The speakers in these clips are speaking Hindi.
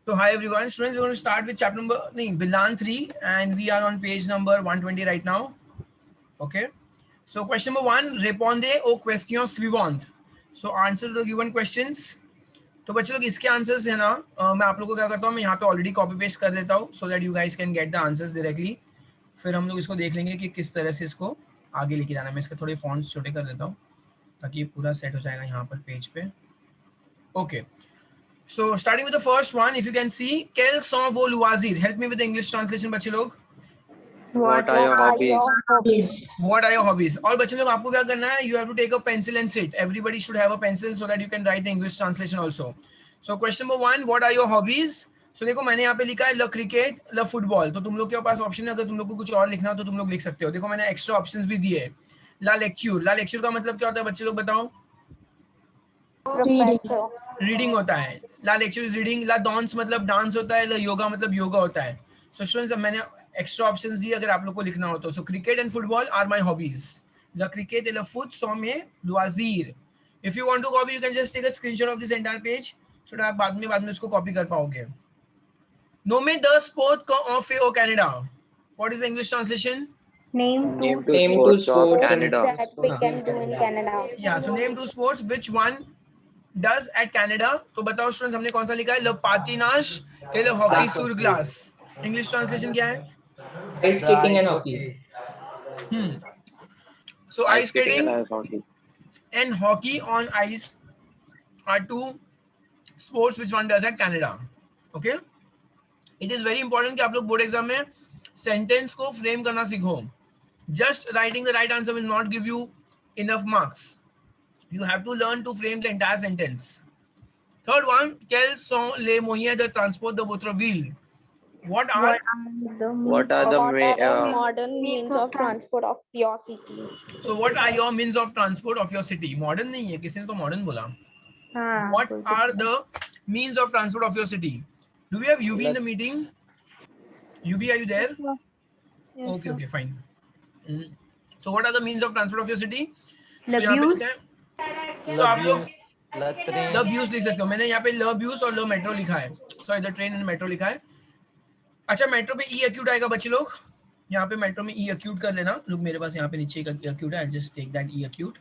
So hi everyone, students, we're going to start with chapter number Bilan 3 and we are on page number 120 right now. Okay. So question number 1, répondez aux questions suivantes. So answer the given questions. तो बच्चे लोग इसके आंसर्स है ना मैं आप लोगों को क्या करता हूँ, मैं यहाँ पे ऑलरेडी कॉपी पेस्ट कर देता हूँ so that you guys can get the answers directly. फिर हम लोग इसको देख लेंगे कि किस तरह से इसको आगे लेके जाना है. मैं इसके थोड़े फॉन्ट्स छोटे कर देता हूँ ताकि ये पूरा सेट हो जाएगा यहाँ पर पेज पे. Okay. So starting with the first one, if you can see, quels sont vos loisirs? Help me with the English translation, बच्चे लोग. What are your hobbies? What are your hobbies? और बच्चे लोग आपको क्या करना है? You have to take a pencil and sit. Everybody should have a pencil so that you can write the English translation also. So question number 1, what are your hobbies? So देखो मैंने यहाँ पे लिखा है ल क्रिकेट ल फुटबॉल. तो तुम लोग के पास ऑप्शन है, अगर तुम लोग को कुछ और लिखना हो तो तुम लोग लिख सकते हो. देखो मैंने एक्स्ट्रा ऑप्शंस भी दिए. ला लेक्चर का मतलब क्या होता है बच्चे लोग बताओ? Professor. रीडिंग होता है. ला लेक्चर इज रीडिंग. ला डांस मतलब डांस होता है. ला योगा मतलब योगा होता है. सो स्टूडेंट्स मैंने एक्स्ट्रा ऑप्शंस दिए अगर आप लोग को लिखना हो तो. So cricket and football are my hobbies. ला क्रिकेट ला फुट सो में लोisiर. If you want to copy you can just take a screenshot of this entire page so that आप बाद में इसको कॉपी कर पाओगे. नोमे the sport of Canada. What is the English translation? Name Name two to sports of sports Canada. that we can do in Canada. या so name two sports which one does at Canada. तो बताओ स्टूडेंट्स हमने कौन सा लिखा है? ल पातिनाश या ल हॉकी सुर ग्लास. इंग्लिश ट्रांसलेशन क्या है? Ice skating and hockey. So ice Ice skating skating and ice hockey. And hockey on ice are two sports which one does at Canada. Okay. It is very important कि आप लोग बोर्ड एग्जाम में सेंटेंस को फ्रेम करना सीखो. Just writing the right answer will not give you enough marks. You have to learn to frame the entire sentence. Third one, quels sont les moyens de transport de votre ville? What are What are the modern means of transport of your city? so what are your means of transport of your city? Modern नहीं है, किसी ने तो modern बोला. What are the means of transport of your city? Do we have UV in the meeting? UV, are you there? Yes, Okay, fine. So what are the means of transport of your city? The So यहाँ पे views. लिखा है. So आप लोग द ब्यूज लिख सकते हो. मैंने यहाँ पे ल ब्यूज और ल मेट्रो लिखा है. Sorry the train and metro लिखा है. अच्छा मेट्रो पे ई एक्यूट आएगा बच्चे लोग. यहाँ पे मेट्रो में ई एक्यूट कर लेना. लोग मेरे पास यहाँ पे नीचे एक एक्यूट है. I just take that E acute.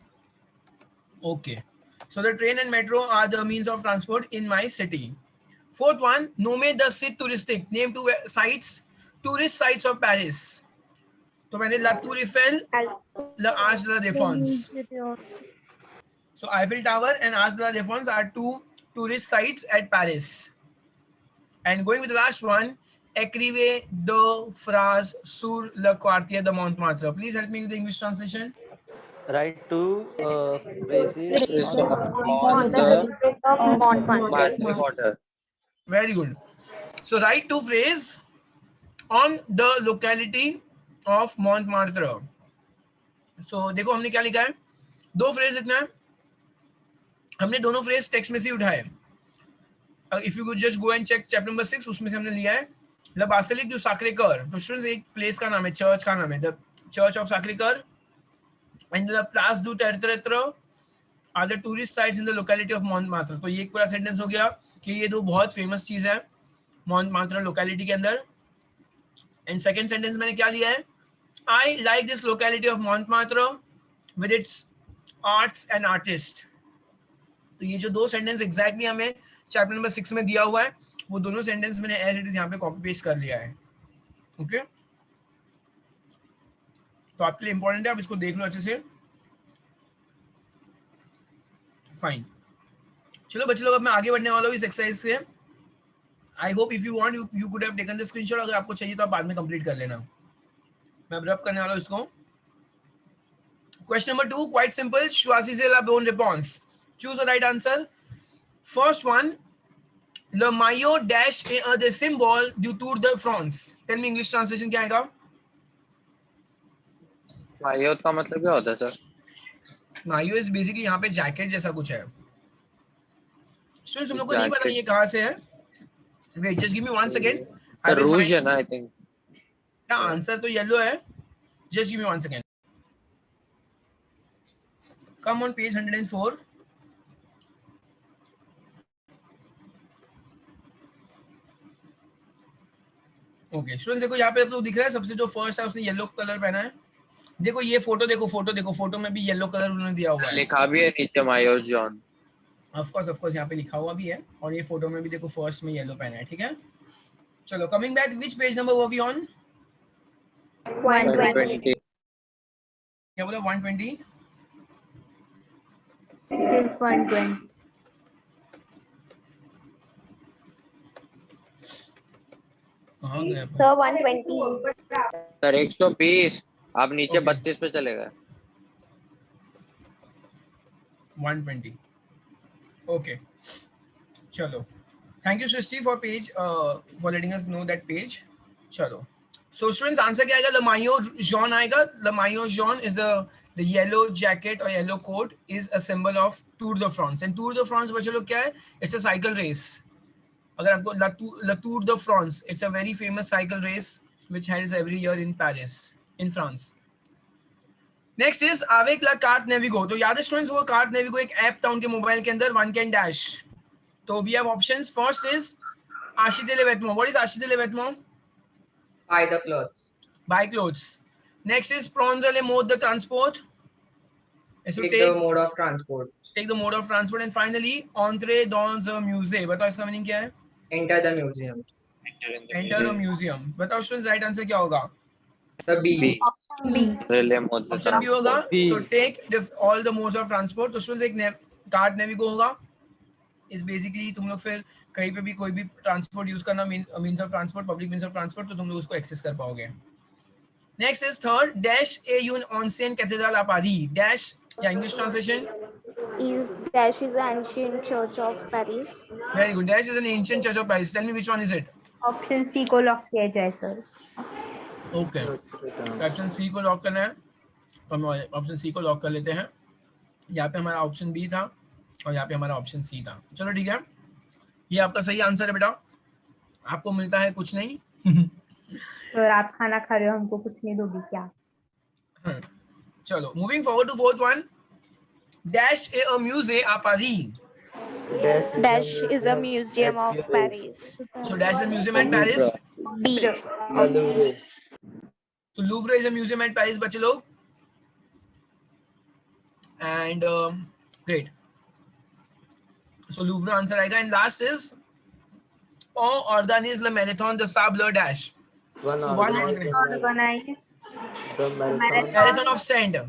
Okay. So the train and metro are the means of transport in my city. Fourth one, नोमे द सिट टूरिस्टिक. Name two sites, tourist sites of Paris. तो मैंने ला टूर ईफेल, ला आर्च द défense. So Eiffel Tower and Arc de la Défense are two tourist sites at Paris. And going with the last one, écrivez deux phrases sur le quartier de Montmartre. Please help me with the English translation. Write two phrases On the district of Montmartre. water? Very good. So write two phrases on the locality of Montmartre. So देखो हमने क्या लिखा है? दो फ्रेज लिखना है. हमने दोनों फ्रेज टेक्स्ट में से उठाए. If you could just go and check chapter number 6, उसमें से हमने लिया है ला बासिलिक डू साक्रे-कœur. तो स्टूडेंट्स एक प्लेस का नाम है, चर्च का नाम है, द चर्च ऑफ साक्रे-कœur. एंड द प्लेस डू टेट्रेत्र are the tourist sites in the locality of मॉन्टमार्tre. तो ये एक पूरा सेंटेंस हो गया कि ये दो बहुत फेमस चीज है मॉन्टमार्tre लोकेलिटी के अंदर. एंड सेकंड सेंटेंस मैंने क्या लिया है? I like this locality of मॉन्टमार्tre with its arts and artist. तो ये जो दो सेंटेंस एग्जैक्टली हमें चैप्टर नंबर 6 में दिया हुआ है, वो दोनों सेंटेंस मैंने एज इट इज यहाँ पे कॉपी पेस्ट कर लिया है. ओके. तो आपके लिए इंपॉर्टेंट है, आप इसको देख लो अच्छे से. फाइन. चलो बच्चे लोग, अब मैं आगे बढ़ने वाला हूँ इस एक्सरसाइज से. I hope if you want you could have taken the screenshot. अगर आपको चाहिए तो आप बाद में कंप्लीट कर लेना. मैं रब करने वाला हूँ इसको. Question number 2, quite simple. choisissez la bonne réponse. Choose the right answer. First one, le maillot dash est un des symboles du Tour de France. Tell me English translation क्या आएगा? मायोट का मतलब क्या होता है सर? मायो इज बेसिकली यहाँ पे जैकेट जैसा कुछ है. स्टूडेंट्स तुम लोग को नहीं पता ये कहाँ से है? Wait just give me 1 second. रूज है ना आई थिंक. क्या आंसर तो येलो है. Just give me 1 second. Come on page 104. Okay students देखो यहाँ पे आप लोग दिख रहा है, सबसे जो फर्स्ट है उसने येलो कलर पहना है। देखो ये फोटो देखो, फोटो में भी येलो कलर उन्होंने दिया हुआ है। लिखा भी है नीचे मायोस जॉन। ऑफ कोर्स यहाँ पे लिखा हुआ भी है, और ये फोटो में भी देखो फर्स्ट में येलो पहना है, ठीक है। चलो coming back, which page number were we on? 120. क्या बोला? 120? It is 120. कहाँ गए? Sir, 120. सर 120, आप नीचे Okay. 32 पे चले गए। 120. Okay. चलो, thank you Srishti for page, for letting us know that page. चलो, सो स्टूडेंट्स आंसर क्या आएगा? Le maillot jaune आएगा। Le maillot jaune is the yellow jacket or yellow coat is a symbol of Tour de France. And Tour de France बच्चों लोग क्या है? It's a cycle race. अगर आपको La Tour de France, it's a very famous cycle race which held every year in Paris, in France. Next is avec la carte Navigo. तो याद है स्टूडेंट्स, वो कार्ट नेविगो एक ऐप था उनके मोबाइल के अंदर, वन कैन डैश। तो we have options. First is acheter les vêtements. What is acheter les vêtements? Buy the clothes. Buy clothes. Next is prendre le mode de transport. Is to Take the mode of transport. take the mode of transport. And finally entrer dans un musée. बताओ इसका मीनिंग क्या है? Enter the museum. Enter a museum. बताओ स्टूडेंट्स राइट आंसर क्या होगा? The B. B. Railway mode से ऑप्शन बी होगा। B. So take all the modes of transport. तो स्टूडेंट्स एक कार्ट नेविगो होगा। इस बेसिकली तुम लोग फिर कहीं पे भी कोई भी ट्रांसपोर्ट यूज करना, means of transport, public means of transport, तो तुम लोग उसको एक्सेस कर पाओगे। नेक्स्ट इज थर्ड, डैश ए यून ऑनसेन कैथेड्रल आ पारी। डैश या English translation? Dash is an ancient church of Paris. Very good. Dash is an ancient church of Paris. Tell me which one is it? Option C को लॉक किया जाए सर। ओके, ऑप्शन सी को लॉक करना है, तो हम ऑप्शन सी को लॉक कर लेते हैं। यहाँ पे हमारा ऑप्शन बी था और यहाँ पे हमारा ऑप्शन सी था। चलो ठीक है, ये आपका सही आंसर है बेटा। आपको मिलता है कुछ नहीं। सर आप खाना खा रहे हो, हमको कुछ नहीं दोगी क्या? चलो moving forward to fourth one, dash ए म्यूजियम आ पारी। Dash is a museum of Paris. So dash is a museum at Paris. B. So Louvre is a museum at Paris, बच्चे लोग। And great. So Louvre answer आएगा। And last is organize le marathon de sable dash. So one Organize The marathon of sand.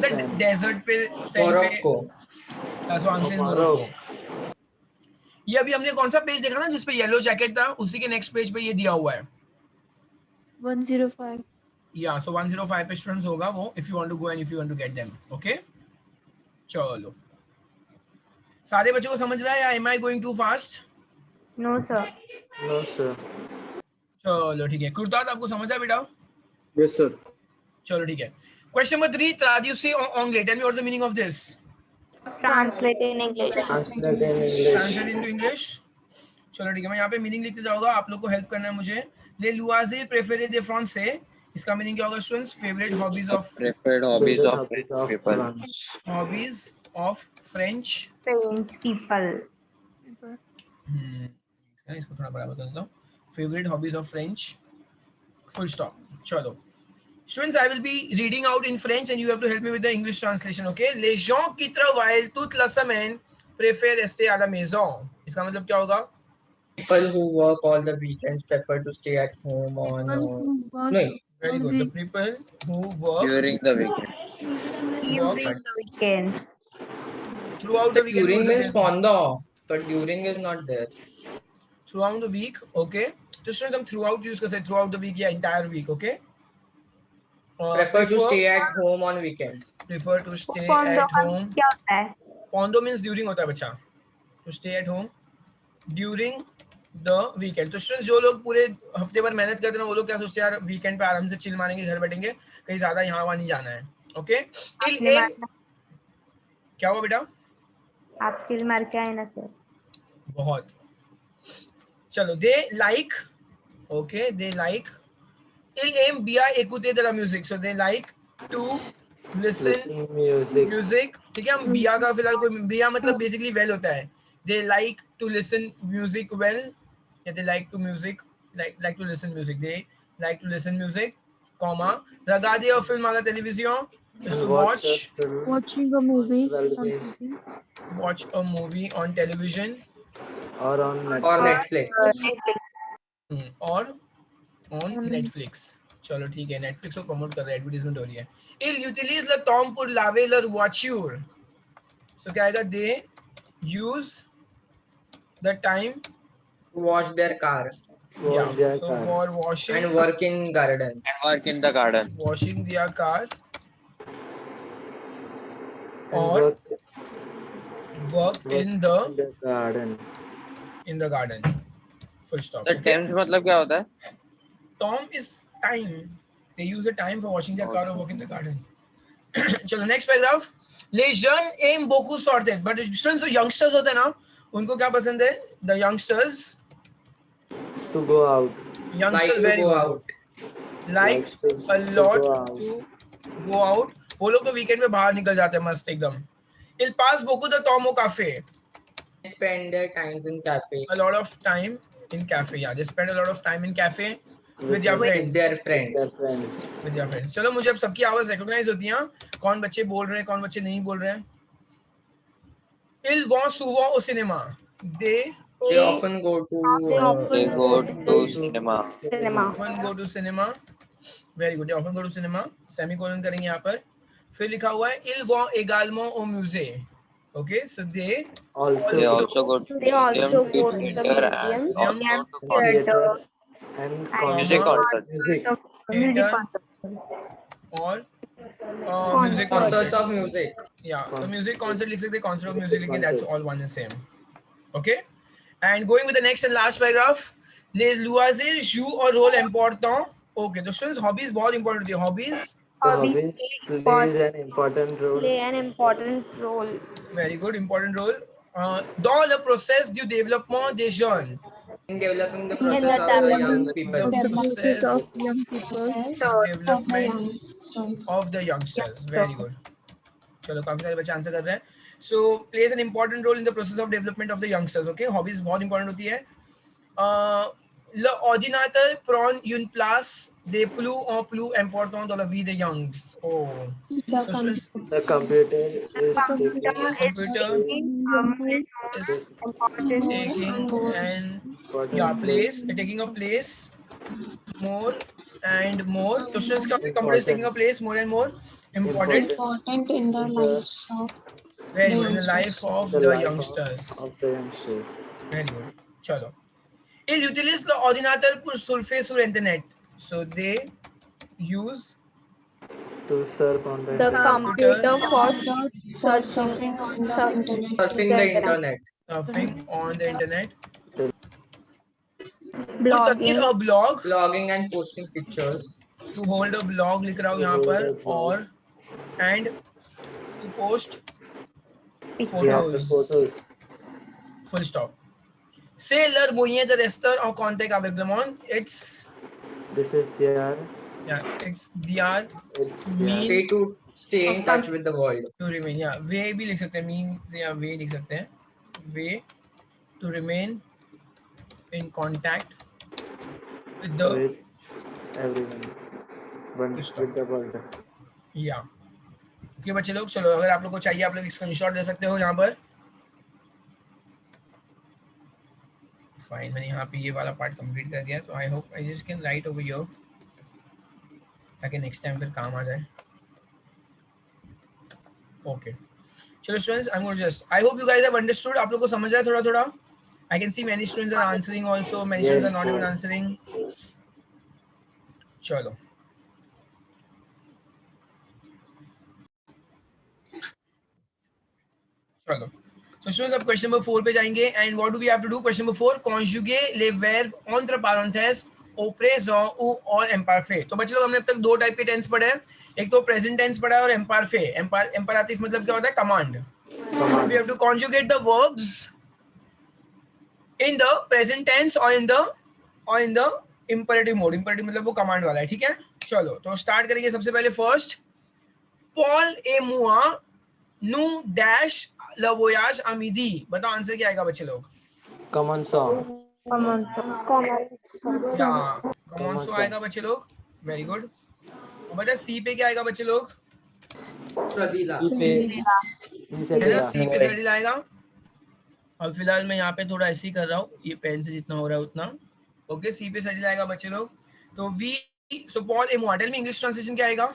The desert पे sand पे। Morocco. So answer is Morocco. ये अभी हमने कौन सा पेज देखा ना जिसपे येलो जैकेट था, उसी के नेक्स्ट पेज पे ये दिया हुआ है। 105. या सो 105 पे स्टूडेंट्स होगा वो, if you want to go and if you want to get them. Okay चलो, सारे बच्चों को समझ रहा है या am I going too fast? No sir. No, sir. चलो ठीक है। कुर्ताद आपको समझ आया बेटा? Yes, sir. चलो ठीक है। Question number 3, traduce en anglais. Tell me what is the meaning of this? Translate in English. Translate in English. Translate into English. चलो ठीक है, मैं यहाँ पे मीनिंग लिखते जाऊंगा, आप लोग को हेल्प करना है मुझे। ले loisirs préférés de français, इसका मीनिंग क्या होगा students? Favourite hobbies of, preferred hobbies of people. Hobbies of French. French people. इसको थोड़ा बड़ा बता देता हूँ। Favourite hobbies of French, full stop. चलो students, I will be reading out in French and you have to help me with the English translation, okay? Les gens qui travaillent toute la semaine préfèrent rester à la maison. इसका मतलब क्या होगा? People who work all the weekends prefer to stay at home on. No, Very good. The people who work during the weekend. During the weekend. throughout the weekend. during बोल is सकते हैं। on the, but during is not there. Throughout the week, okay? तो students हम throughout use कर सकते हैं, throughout the week या entire week, okay? Prefer to stay at home on weekends. Prefer to stay Pondo at home. क्या होता है? Pondo means during होता है बच्चा। To stay at home during the weekend. तो स्टूडेंट्स जो लोग पूरे हफ्ते भर मेहनत करते हैं वो लोग क्या सोचते हैं, यार वीकेंड पे आराम से चिल मारेंगे, घर बैठेंगे, कहीं ज्यादा यहाँ वहाँ नहीं जाना है। ओके क्या हुआ बेटा? आप चिल मार के आए ना सर। बहुत। चलो they like, okay they like il aime bien écouter de la musique, so they like to listen music। ठीक है, हम बिया का फिलहाल कोई बिया मतलब बेसिकली वेल होता है। they like to listen music well या they like to music like to listen music. They like to listen music, comma. Regarder un film à la télévision is to watch Watching a movies on television TV. watch a movie on television or on Or Netflix. Netflix. or on Netflix. चलो ठीक है, Netflix को promote कर रहे हैं, advertisement हो रही है. Il utilise le temps pour laver leur voiture. So क्या आएगा? They use the time. Wash their car Yeah. Wash their So car. for washing, and work in garden. And work in the garden. washing their car And or work work in the garden. Full stop. The Okay. times मतलब क्या होता है? Tom is time. They use the time for washing their car or work in the garden. चलो next paragraph. Les jeunes aiment beaucoup sortir, but students जो youngsters होते हैं ना, उनको क्या पसंद है? The youngsters To go out. Like to very go good. out. Like to a lot go out. to go out. वो लोग तो weekend में बाहर निकल जाते हैं मस्त एकदम. Il passe beaucoup de temps au café. Spend their times in cafe A lot of time in cafe. Yeah, they spend a lot of time in cafe with their With friends. their Their friends. friends. With their friends. चलो मुझे अब सबकी आवाज recognize होती है. कौन बच्चे बोल रहे हैं, कौन बच्चे नहीं बोल रहे हैं. Ils vont souvent au cinéma. They often go to They go to cinema. Cinema. often go to cinema. Very good. They often go to cinema. Semicolon करेंगे यहाँ पर. फिर लिखा हुआ है ils vont également au musée. Okay, so they They also go to They also museum, go to the theater, and museum also and to theater And music concert. music. theater or music concerts concert. of music. Yeah, the music concert लिख सकते हैं, concert of music लिखें, that's all one and same. Okay, and going with the next and last paragraph, les loisirs jouent un rôle important. Okay, तो students hobbies बहुत important होती है. Hobbies, Hobbies plays an important role play an important role very good, important role. Dans le process du développement des jeunes. In developing the In process the of the young development people. The The process process of young people's development of the youngsters. Very good. चलो काफी सारे बच्चे आंसर कर रहे हैं. So plays an important role in the process of development of the youngsters. Okay, hobbies बहुत important होती है. L'ordinateur prend une place des plus en plus important dans la vie des youngs. Oh, so students, the computer is computer important is taking taking a place more and more. So students, computer is taking a place more and more important. in the lives of Very good, in the life of the youngsters. of the youngsters. Very good. Chalo. Ils utilisent l'ordinateur pour surfer sur internet. So they use To surf on the the internet. computer for surfing on the internet. Surfing the internet. surfing on the internet. blogging A blog, Blogging and posting pictures. to hold a blog लिख रहा हूँ यहाँ पर, और and to post Yeah, the photos. photos. Full stop. C'est leur moyen de rester en contact avec le monde. It's This is their. it's their It's mean Way to stay in touch with the world. to remain. Yeah, way भी लिख सकते हैं, mean या way लिख सकते हैं. Way to remain in contact with the with everyone. One Just with the world. या. ओके बच्चे लोग, चलो अगर आप लोग को चाहिए आप लोग स्क्रीनशॉट ले सकते हो यहाँ पर. फाइन, मैंने यहाँ पे ये वाला पार्ट कंप्लीट कर दिया, तो I hope I just can write over your, ताकि नेक्स्ट टाइम फिर काम आ जाए. ओके चलो students, I am going just, I hope you guys have understood. आप लोग को समझ आया थोड़ा थोड़ा? I can see many students are answering also, many students are not even answering. चलो चलो, so students अब क्वेश्चन नंबर 4 पे जाएंगे. And what do we have to do? Question number 4, conjuguer les verbes entre parenthèses au présent ou en imparfait. तो बच्चे लोग हमने अब तक दो टाइप के टेंस पढ़े हैं, एक तो प्रेजेंट टेंस पढ़ा है और imparfait. imperative मतलब क्या होता है? Command. We have to conjugate the verbs in the present tense or in the imperative mode. imperative मतलब वो कमांड वाला है, ठीक है. चलो तो स्टार्ट करेंगे. सबसे पहले first, Paul et moi nous dash le voyage à midi. बताओ आंसर क्या आएगा बच्चे लोग? Common song. Common. या कमॉन्सो आएगा बच्चे लोग, वेरी गुड। अब बता सी पे क्या आएगा बच्चे लोग, सदीला। है ना, सी पे सैडिल आएगा। अब फिलहाल मैं यहाँ पे थोड़ा ऐसे ही कर रहा हूँ, ये पेन से जितना हो रहा है उतना। ओके, सी पे सैडिल आएगा बच्चे लोग। तो वी, सो पॉल एम टेल में इंग्लिश ट्रांसलेशन क्या आएगा?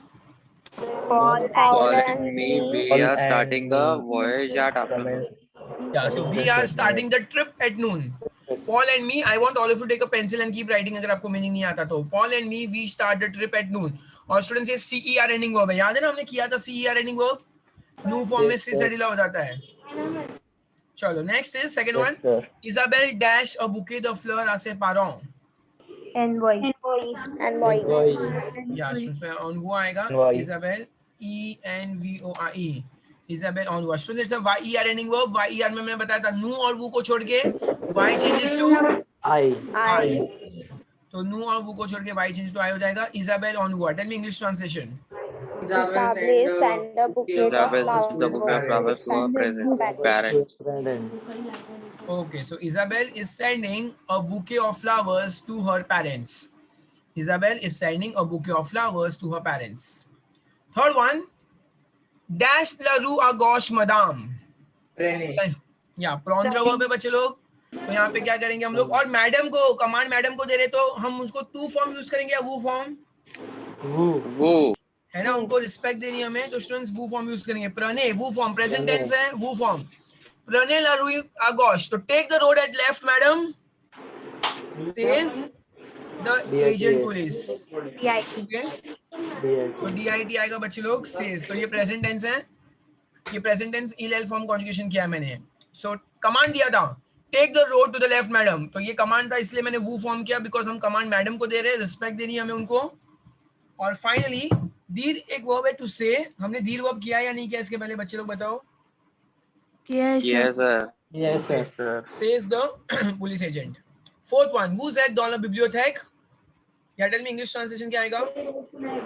Paul Paul and and me, me. we are starting the voyage at afternoon. Yeah, so we are starting the trip at noon. Paul and me, I want all of you to take a pencil and keep writing अगर आपको मीनिंग नहीं आता तो। Paul and me, we start the trip at noon. और स्टूडेंट्स ये CER ending verb है, याद है ना हमने किया था CER ending verb, new form में से सैडिला हो जाता है। चलो next is second one, Isabel dash a bouquet of flowers à ses parents. Envoy. या उसमें on वो आएगा, Isabel ENVOIE, Isabel on वो। Students it's a YER ending verb। YER में मैंने बताया था न्यू और वो को छोड़ के Y changes to I। तो न्यू और वो को छोड़ के Y changes to I हो जाएगा। Isabel on वो, tell me English translation. Isabel send a bouquet of Isabel flowers the bouquet of flowers to her parents. Okay, so Isabel is sending a bouquet of flowers to her parents. Isabel is sending a bouquet of flowers to her parents. Third one, dash la rue à gauche madame. या प्रॉन्द्र वर्ब है बच्चे लोग, तो यहाँ पे क्या करेंगे हम लोग, और मैडम को कमांड मैडम को दे रहे तो हम उसको टू फॉर्म यूज करेंगे या वो फॉर्म, वो है ना, उनको रिस्पेक्ट देनी हमें, तो स्टूडेंट्स वो फॉर्म यूज करेंगे। प्रणे वो फॉर्म, प्रेजेंट टेंस है वो फॉर्म। प्रणे ला रूई à gauche, तो take the road at left madam, says the agent police. Okay, तो DIT आएगा बच्चे लोग, सेज, तो ये प्रेजेंट टेंस है, ये प्रेजेंट टेंस इल फॉर्म कॉन्जुगेशन किया मैंने। सो कमांड दिया था take the road to the left madam, तो ये कमांड था इसलिए मैंने वो फॉर्म किया, बिकॉज हम कमांड मैडम को दे रहे हैं, रिस्पेक्ट देनी है हमें उनको। और फाइनली दीर एक वर्ब है टू से, हमने दीर वर्ब किया या नहीं किया इसके पहले बच्चे लोग बताओ। yes sir says the police agent. Fourth one, who's at dans la bibliothèque, या टेल मी इंग्लिश ट्रांसलेशन क्या आएगा?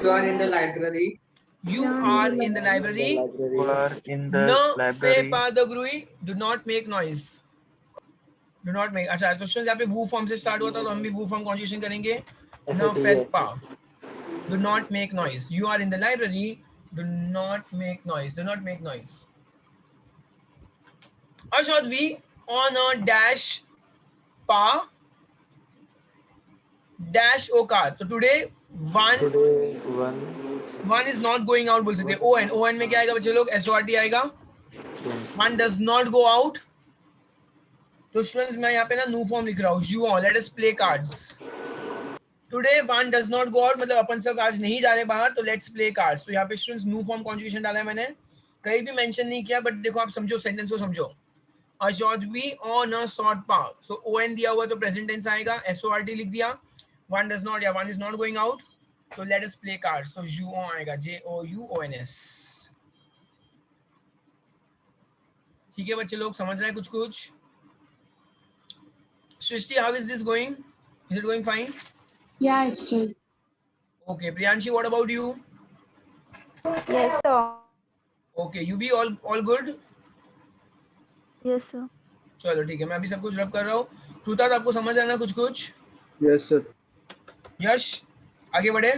You are in the library. You are in the library. You are in the Ne library. fais pas de bruit, do not make noise. Do not make, अच्छा तो स्टूडेंट्स यहाँ पे वो फॉर्म से स्टार्ट हुआ था, तो हम भी वो फॉर्म कॉन्जुगेशन करेंगे। Ne fais pas, do not make noise. You are in the library, do not make noise, do not make noise. Ashad, we on a dash pa dash o car, तो today one is not going out बोल सकते। on में क्या आएगा बच्चे लोग, SORT आएगा। one does not go out, तो स्टूडेंट्स मैं यहाँ पे ना न्यू फॉर्म लिख रहा हूँ, you all let us play cards. today one does not go out मतलब अपन सब आज नहीं जा रहे बाहर, तो let's play cards। तो यहाँ पे स्टूडेंट्स न्यू फॉर्म कॉन्जुगेशन डाला है मैंने, कहीं भी मेंशन नहीं किया, बट देखो आप समझो सेंटेंस को समझो। Ashad we on a sort path, so on दिया हुआ तो प्रेजेंट टेंस आएगा, SORT लिख दिया। one does not या one is not going out, so let us play cards, so JOUON आएगा, JOUONS। ठीक है बच्चे लोग, समझ रहे हैं कुछ कुछ? सृष्टि, how is this going? Is it going fine? Yeah, it's good. Okay, Priyanshi, what about you? Yes, sir. Okay, UV all good? Yes, sir. चलो ठीक है, मैं अभी सब कुछ रब कर रहा हूँ। कृता, आपको समझ आना कुछ कुछ? Yes sir. यश, आगे बढ़े।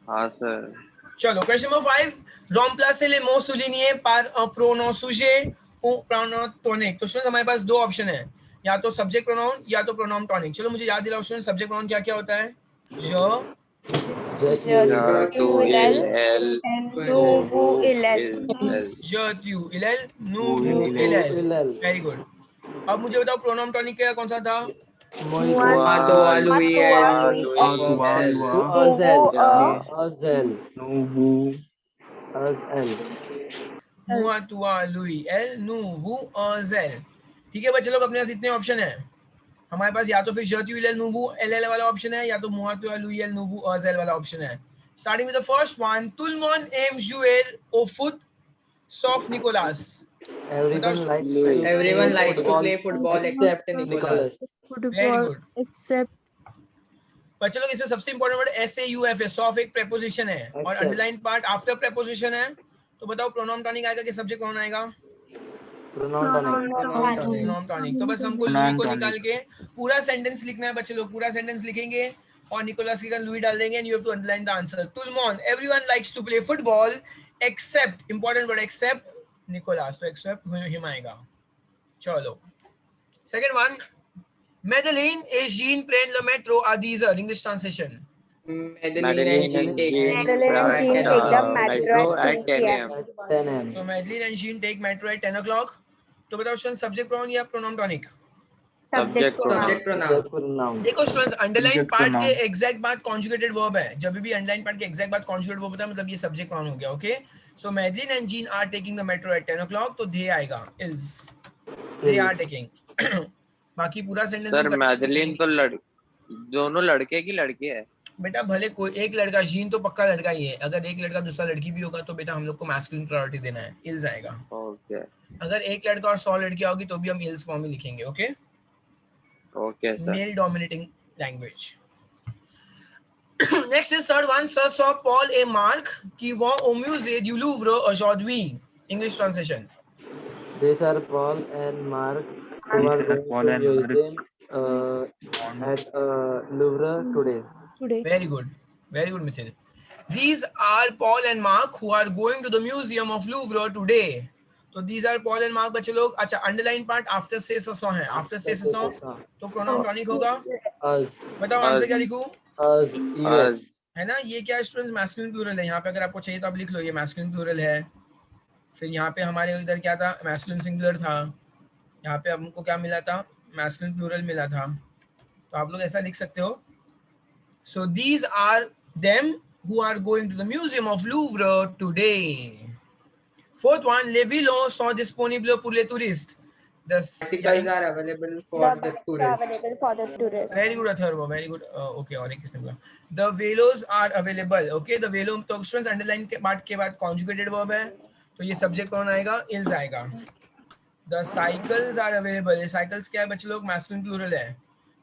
हाँ सर। चलो question number 5, remplacer les mots soulignés par un pronom sujet ou pronom tonique। तो स्टूडेंट्स हमारे पास दो ऑप्शन है, या तो सब्जेक्ट प्रोनाउन या तो प्रोनाउन टॉनिक। चलो मुझे याद दिलाओ स्टूडेंट, सब्जेक्ट प्रोनाउन क्या क्या होता है? je, tu il vous il je, tu, il, nous, vous, il। Very good. अब मुझे बताओ प्रोनाउन टॉनिक क्या कौन सा था? Moi, toi, Louis, elle, moi, toi, lui, elle, nous, vous, elle। ठीक है बच्चे लोग, अपने पास इतने ऑप्शन है हमारे पास, या तो फिर je, tu, il, nous, vous, elle वाला ऑप्शन है, या तो moi, toi, lui, elle, nous, vous, elle वाला ऑप्शन है। Starting with the first one, tout le monde aime jouer au foot sauf Nicolas। everyone likes to play football except Nicholas. Very good. Except बच्चे लोग इसमें सबसे इंपॉर्टेंट वर्ड SAUF है, सॉफ एक प्रेपोजिशन है और अंडरलाइन पार्ट आफ्टर प्रेपोजिशन है। तो बताओ प्रोनाउन टॉनिक आएगा कि सब्जेक्ट प्रोनाउन आएगा? Pronoun tonic. तो बस हमको लुई को निकाल के पूरा सेंटेंस लिखना है बच्चे लोग, पूरा सेंटेंस लिखेंगे और निकोलस की लुई डाल देंगे and you have to underline the answer. तुलमोन, everyone likes to play football except, important word except Nicolas, तो एक्सेप्ट हिम आएगा। चलो second one, Madeline is Jean prend le metro are these are English translation. Madeline and Jean take Madeline and Jean take the metro at 2 p.m. So Madeline and Jean take metro at 10 o'clock. तो बताओ स्टूडेंट्स सब्जेक्ट प्रोनाउन या प्रोनाउन टॉनिक? Subject pronoun. देखो स्टूडेंट्स अंडरलाइन पार्ट के एग्जैक्ट बाद कॉन्जुगेटेड वर्ब है, जब भी अंडरलाइन पार्ट के एग्जैक्ट बाद कॉन्जुगेटेड वर्ब होता है मतलब ये सब्जेक्ट प्रोनाउन हो गया। Okay, so Madeline and Jean are taking the metro at 10 o'clock, तो they आएगा is, they are taking। बाकी पूरा सेंटेंस सर मैडलिन तो दोनों लड़के की लड़की है बेटा, भले कोई एक लड़का, जीन तो पक्का लड़का ही है, अगर एक लड़का दूसरा लड़की भी होगा तो बेटा हम लोग को मैस्कुलिन प्रायोरिटी देना है, इल्स आएगा। ओके, अगर एक लड़का और 100 लड़कियां होगी तो भी हम इल्स फॉर्म में लिखेंगे। Okay okay sir. Male dominating language. Next is third one, sir saw Paul A mark qui vont au musée du Louvre aujourd'hui. English translation. These are Paul and Mark who are going to museum at Louvre today. Very good Mithil. These are Paul and Mark who are going to the museum of Louvre today. तो these are Paul and Mark बच्चे लोग। अच्छा अंडरलाइन पार्ट आफ्टर से सॉ है, आफ्टर से सॉ तो प्रोनाउन टॉनिक होगा। बताओ आंसर क्या लिखूं? है ना, ये क्या स्टूडेंट्स मैस्कुलिन प्लूरल है। यहाँ पे अगर आपको चाहिए तो आप लिख लो ये मैस्कुलिन प्लूरल है। फिर यहाँ पे हमारे इधर क्या था, मैस्कुलिन सिंगुलर था, यहाँ पे हमको क्या मिला था, मैस्कुलिन प्लूरल मिला था, तो आप लोग ऐसा लिख सकते हो। So these are them who are going to the Museum of Louvre today. Fourth one, les vélos sont disponibles pour les touristes. The bicycles are available for the tourists. Very good Atharva, very good. Okay, और एक किसने बोला? The velos are available. Okay, the velo तो स्टूडेंट्स अंडरलाइन के बाद conjugated verb है, तो ये सब्जेक्ट कौन आएगा, इल्स आएगा। The cycles are available. ये cycles क्या है बच्चे लोग, मैस्कुलिन प्लूरल है।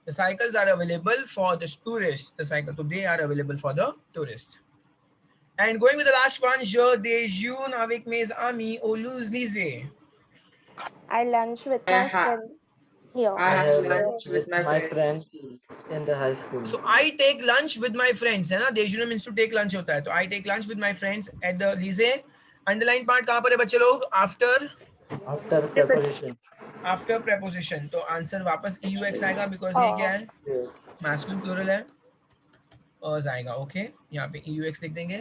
The cycles are available for the tourists. The cycle, so they are available for the tourists. And going with the last one, je déjeune avec mes amis au lycée. I lunch with my friends here. I have lunch with my friends in the high school. So I take lunch with my friends, है ना, déjeuner means to take lunch होता है, तो I take lunch with my friends at the lycée. Underline part कहाँ पर है बच्चे लोग, after preposition. आफ्टर प्रेपोजिशन, तो आंसर वापस EUX आएगा बिकॉज ये क्या है, मैस्कुलिन प्लूरल है, अस आएगा। ओके यहाँ पे EUX लिख देंगे।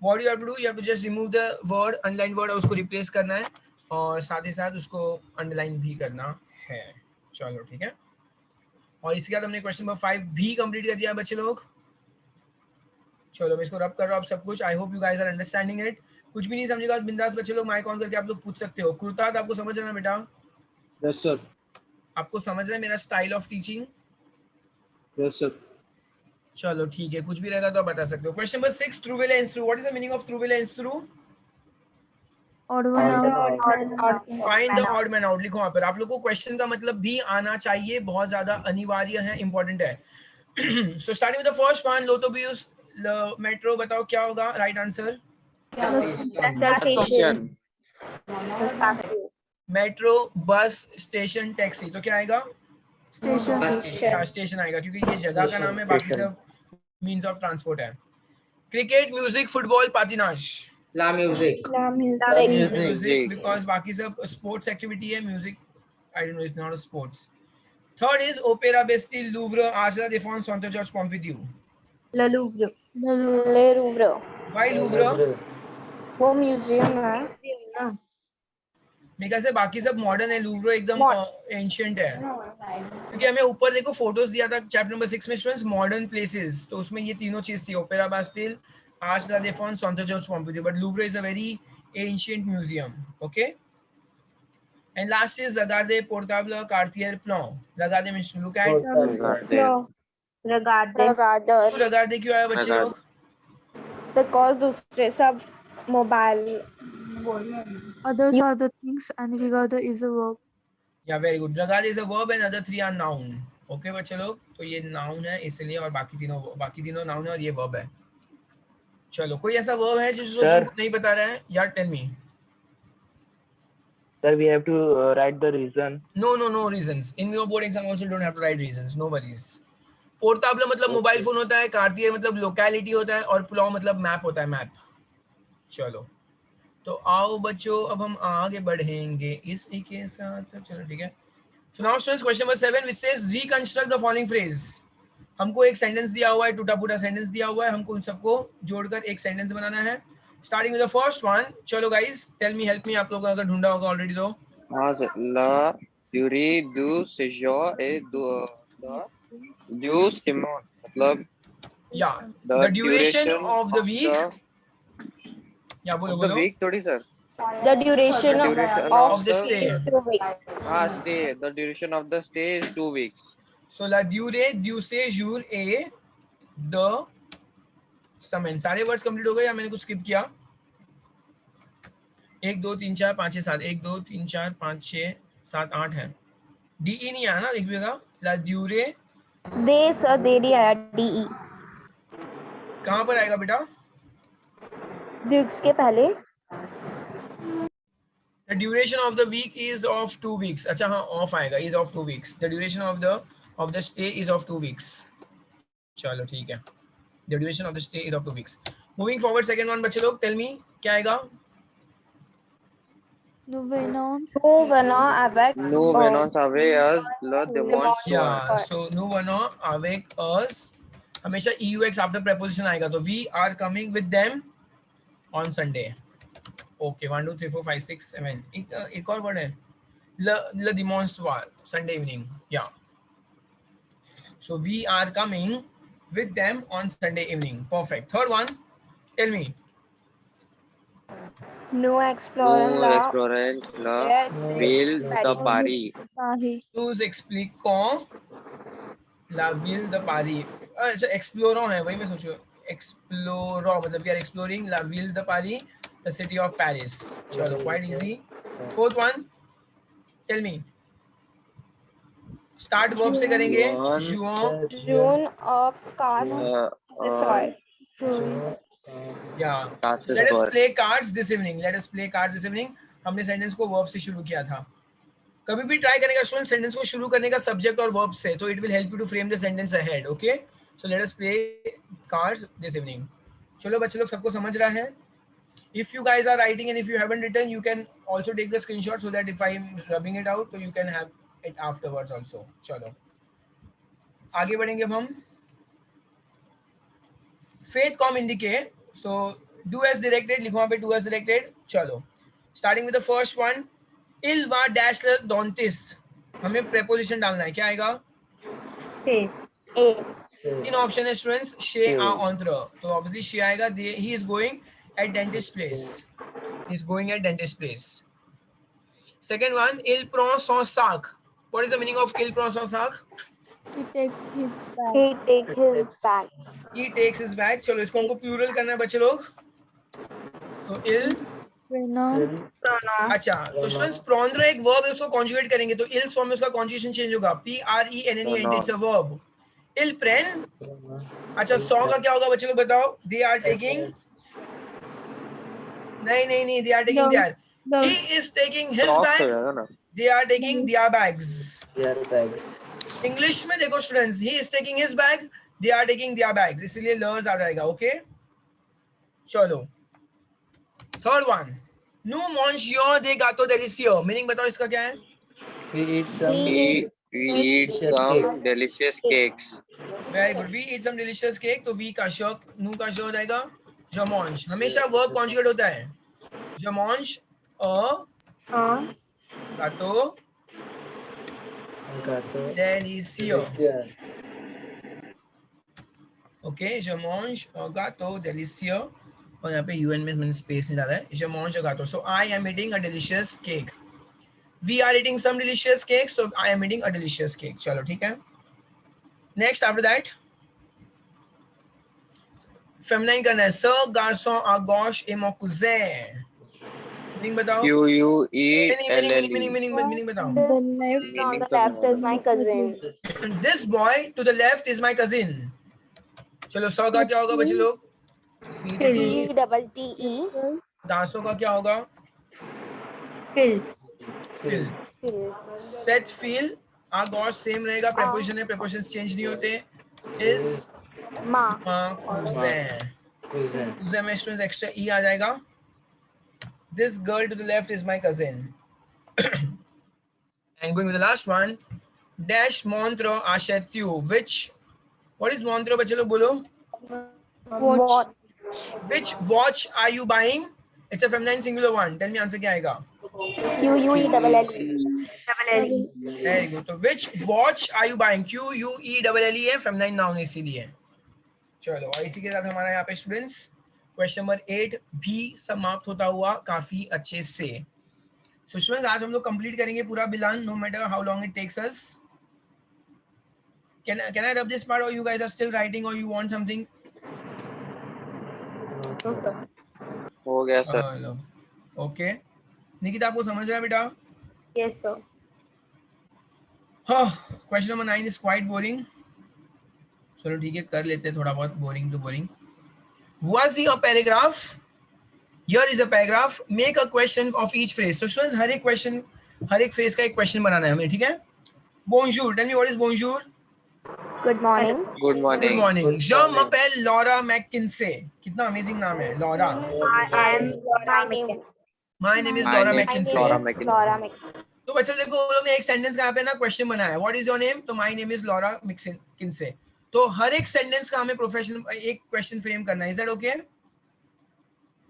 What you have to do, you have to just remove the word, underline word है उसको रिप्लेस करना है और साथ ही साथ उसको अंडरलाइन भी करना है। चलो ठीक है, और इसके बाद हमने क्वेश्चन नंबर 5 भी कंप्लीट कर दिया बच्चे लोग। चलो मैं इसको रब कर रहा हूँ सब कुछ। I hope you guys are understanding it. कुछ भी नहीं समझेगा बिंदास बच्चे लोग माइक ऑन करके आप लोग पूछ सकते हो। कुर्ताद आपको समझ रहा है बेटा? Yes sir. आपको समझ रहा है मेरा style of teaching? Yes sir. चलो ठीक है, कुछ भी रहेगा तो आप बता सकते हो। Question number 6, through will and through. What is the meaning of through will and through? Odd one out. Find the odd man out लिखो वहां पर। आप लोग को क्वेश्चन का मतलब भी आना चाहिए, बहुत ज्यादा अनिवार्य है, इंपॉर्टेंट है। So starting with the first one, लोटोबियस मेट्रो, बताओ क्या होगा right answer? Metro, bus, station, taxi, तो क्या आएगा? स्टेशन आएगा क्योंकि ये जगह का नाम है, बाकी सब मींस ऑफ ट्रांसपोर्ट है। क्रिकेट, म्यूजिक, फुटबॉल, पातिनाश। La music. म्यूजिक बिकॉज बाकी सब स्पोर्ट्स एक्टिविटी है, music I don't know it's not a sports. Third is opera, Bastille, Louvre, arch the Defense, Saint George Pompidou. Le Louvre. Why Louvre? वो म्यूजियम है ना। मेरे ख्याल से बाकी सब मॉडर्न है, लूव्र एकदम एंशिएंट है, क्योंकि हमें ऊपर देखो फोटोज दिया था चैप्टर नंबर 6 में स्टूडेंट्स, मॉडर्न प्लेसेस, तो उसमें ये तीनों चीज थी, opera, Bastille, arch the Defense, Saint George Pompidou, but Louvre is a very ancient museum. Okay, and last is Regarde, Portable, Cartier, Plon। Regarde means look at, Regarde क्यों आया बच्चे लोग? बिकॉज़ दूसरे सब mobile. Others are the things and regard is a verb. या very good. Regarde is a verb and other three are noun। Okay बच्चे लोग, तो ये नाउन है इसलिए, और बाकी तीनों नाउन है और ये वर्ब है। चलो कोई ऐसा वर्ब है जिसको नहीं बता रहा है यार? Tell me. Sir, we have to write the reason. No reasons. In your board exam also don't have to write reasons. No worries. पोर्टाबल मतलब मोबाइल फोन होता है, कार्तियर मतलब लोकेलिटी होता है, और प्लॉ मतलब मैप होता है, मैप. चलो तो आओ बच्चों, अब हम आगे बढ़ेंगे इसी के साथ. चलो ठीक है. So now students, question number 7 which says reconstruct the following phrase. हमको एक सेंटेंस दिया हुआ है, टूटा फूटा सेंटेंस दिया हुआ है, हमको उन सबको जोड़कर एक सेंटेंस बनाना है. Starting with the first one. चलो guys, tell me, help me. आप लोगों ने अगर ढूंढा होगा ऑलरेडी तो. हाँ सर. ला ड्यूरी दू सेजो ए दो ड्यूस टिमोन मतलब या the duration of the week. या बोलो बोलो. वीक थोड़ी sir. The duration of the stay. is 2 weeks. हाँ stay. The duration of the stay is 2 weeks. So la durée du séjour et de semaine. सारे वर्ड्स कंप्लीट हो गए या मैंने कुछ स्किप किया? 1 2 3 4 5 6 7. 1 2 3 4 5 6 7 8 है. DE नहीं आया ना, देखिएगा. La durée They sir देरी आया DE. कहाँ पर आएगा बेटा? Dukes के पहले. The duration of the week is of 2 weeks. अच्छा हाँ, ऑफ आएगा, is of 2 weeks. The duration of the stay is of 2 weeks. चलो ठीक है. The duration of the stay is of 2 weeks. Moving forward, second one बच्चे लोग, tell me क्या आएगा? Nous venons avec Nous venons avec us le dimanche Yeah, soir. so nous venons avec us. हमेशा EUX after preposition आएगा, तो we are coming with them on Sunday. Okay, 1 2 3 4 5 6 7. एक और वर्ड है, le dimanche soir, Sunday evening. Yeah. So we are coming with them on Sunday evening. Perfect. Third one, tell me. Nous explorons Nous la explorons la ville de Paris. Paris. Nous expliquons la ville de Paris. अच्छा, explorons है, वही मैं सोचूं. Explorons मतलब we are exploring la ville de Paris, the city of Paris. चलो, quite easy. Fourth one, tell me. Start verb से करेंगे. June of car resort. Sorry. Yeah. That's So the let us word. play cards this evening. Let us play cards this evening. हमने सेंटेंस को वर्ब से शुरू किया था. कभी भी ट्राई करेगा स्टूडेंट सेंटेंस को शुरू करने का सब्जेक्ट और वर्ब से, तो it will help you to frame the sentence ahead. Okay, so let us play cards this evening. चलो बच्चे लोग, सबको समझ रहा है? If you guys are writing and if you haven't written, you can also take the screenshot so that if I'm rubbing it out, so you can have it afterwards also. चलो आगे बढ़ेंगे अब हम. Faith com indicate. So do as directed. लिखो वहाँ पे do as directed. चलो starting with the first one. Il va dash le dentiste. हमें preposition डालना है. क्या आएगा? A. तीन ऑप्शन है स्टूडेंट्स. chez a entre. तो obviously chez आएगा. He is going at dentist place. He is going at dentist place. Second one, il prend son sac. What is the meaning of il prend son sac? He takes his bag. He takes his bag. He takes his bag. चलो इसको हमको प्लूरल करना है बच्चे लोग. तो il. Pronoun. अच्छा, तो स्टूडेंट्स prendre एक वर्ब है, उसको कॉन्जुगेट करेंगे तो इल्स फॉर्म में उसका कॉन्जुगेशन चेंज होगा. PRENNE and it's a verb. il prend. अच्छा, सौ का क्या होगा बच्चे लोग बताओ? They are taking. नहीं, they are taking their. He is taking his bag. They are taking their bags. Their bags. English में देखो students, he is taking his bag, they are taking their bags, इसलिए लर्स आ जाएगा. ओके, चलो third one. nous mangions des gâteaux délicieux. Meaning बताओ इसका क्या है? We eat some. We eat some delicious cakes. Very good. We eat some delicious cake. तो वी का श, नू का श हो जाएगा je mange. हमेशा वर्ब कॉन्जुगेट होता है. je mange a gâteau délicieux. Okay, je mange a gâteau délicieux. और यहाँ पे UN में मैंने स्पेस नहीं डाला है. je mange a gâteau. So I am eating a delicious cake. We are eating some delicious cakes. So I am eating a delicious cake. चलो ठीक है. Next after that, feminine करना है. Ce garçon à gauche est mon cousin. Meaning बताओ. मीनिंग बताओ. The left. On the left is my cousin. This boy to the left is my cousin. चलो 100 का क्या होगा बच्चे लोग? T-double-T-E. 400 का क्या होगा? Phil. fill. Set, feel, our gosh same रहेगा, preposition है, prepositions change नहीं होते. Is Ma. cousin. cousin में students extra e आ जाएगा. This girl to the left is my cousin. And going with the last one, dash montre achètes tu, which, what is montre बच्चे लोग बोलो? Watch. Which watch are you buying? It's a feminine singular one. Tell me answer क्या आएगा? QUELLE. Very good. तो which watch are you buying? QUELLE है, feminine noun है इसीलिए. चलो, और इसी के साथ हमारा यहाँ पे स्टूडेंट्स क्वेश्चन नंबर 8 भी समाप्त होता हुआ काफी अच्छे से. सो स्टूडेंट्स आज हम लोग कंप्लीट करेंगे पूरा बिलान, no matter how long it takes us. Can I rub this part, or you guys are still writing, or you want something? हो गया सर. चलो, ओके. निकिता आपको समझ रहा है बेटा? Yes, sir. हाँ, question number 9 is quite boring. चलो ठीक है, कर लेते हैं थोड़ा बहुत boring too boring. Was a paragraph? Here is a paragraph. Make a question of each phrase. So students, हर एक क्वेश्चन, हर एक फ्रेज का एक क्वेश्चन बनाना है हमें, ठीक है? Bonjour. Tell me what is bonjour? Good morning. Good Good morning. morning. Je m'appelle Laura McKinsey. कितना अमेजिंग नाम है, Laura. My name My name is My Laura name is McKinsey. Laura McKinsey. Laura McKinsey. तो बच्चे देखो, वो लोग ने एक सेंटेंस का यहाँ पे ना क्वेश्चन बनाया है. What is your name? तो my name is Laura McKinsey. तो हर एक सेंटेंस का हमें प्रोफेशन एक क्वेश्चन फ्रेम करना है. Is that okay?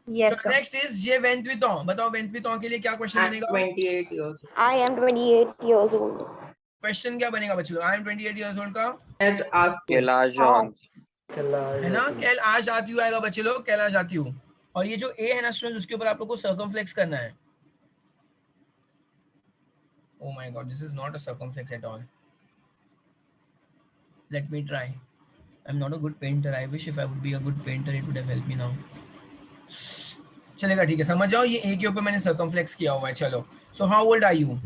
Yes, sir. Next is ये वेंट विथ ऑन. बताओ वेंट विथ ऑन के लिए क्या क्वेश्चन बनेगा? 28 years. I am 28 years old. Question क्या बनेगा बच्चे लोग? आई एम 28 इयर्स ओल्ड का Let's ask you. Kailash John. है ना. कैल आज आती हूँ आएगा बच्चे लोग, कैल आज आती हूँ. और ये जो ए है ना स्टूडेंट्स, उसके ऊपर आप लोग को सर्कमफ्लेक्स करना है. Oh my god, this is not a circumflex at all. Let me try. I'm not a good painter. I wish if I would be a good painter, it would have helped me now. चलेगा, ठीक है, समझ जाओ. ये ए के ऊपर मैंने सर्कमफ्लेक्स किया हुआ है. चलो, so how old are you?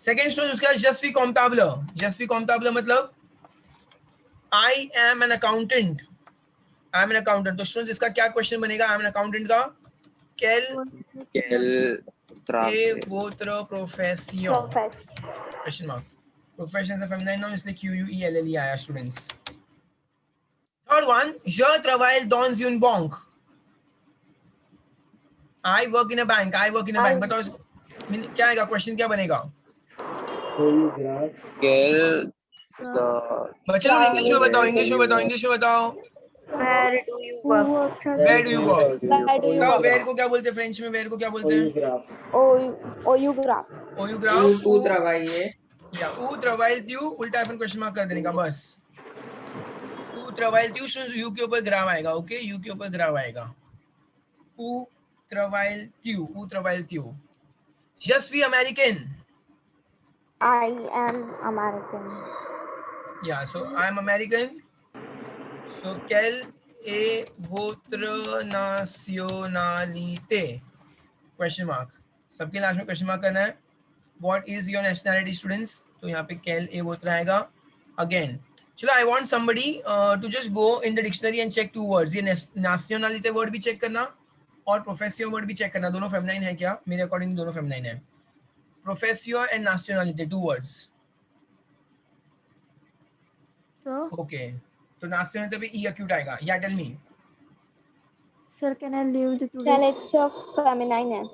Second student उसका जस्वी कॉम्टाबल. जस्वी कॉम्टाबल मतलब I am an accountant. I am an accountant. तो स्टूडेंट्स इसका क्या क्वेश्चन बनेगा? I am an accountant का कैल ए वोत्र प्रोफेसियों Professor. Question mark. प्रोफेशन से फेमिनाइन नाउन, इसलिए QUELLE आया students. Third one, je travaille dans une banque. I work in a bank. I work in a bank. बताओ क्या आएगा, क्वेश्चन क्या बनेगा? कैल बच्चे लोग इंग्लिश में बताओ, इंग्लिश में बताओ, इंग्लिश में बताओ. Where do you work? Where do you work? Where do you बताओ work? वेयर को क्या बोलते हैं फ्रेंच में? वेयर को क्या बोलते हैं? Oyograph. ओयूग्राफ. तू travailler. या ऊ travaille tu, उल्टा अपन क्वेश्चन मार्क कर देने का बस. ऊ travaille tu स्टूडेंट्स, यू के ऊपर ग्राफ आएगा. ओके, यू के ऊपर ग्राफ आएगा. ऊ travaille tu, ऊ travaille tu. Je suis américain. I am American. Yeah, so I am American. So quelle est votre nationalité? Question mark. सबके लास्ट में क्वेश्चन मार्क करना है. What is your nationality students? तो यहाँ पे quelle est votre आएगा. Again, चलो I want somebody to just go in the dictionary and check two words. ये nationality word भी चेक करना और profession word भी चेक करना. दोनों फेमिनाइन है क्या? मेरे अकॉर्डिंग दोनों फेमिनाइन है. Profession and nationality, two words. Sir, Okay. तो nationality पे e acute आएगा. Yeah, tell me. sir, can I leave the Then today's? it's a feminine name.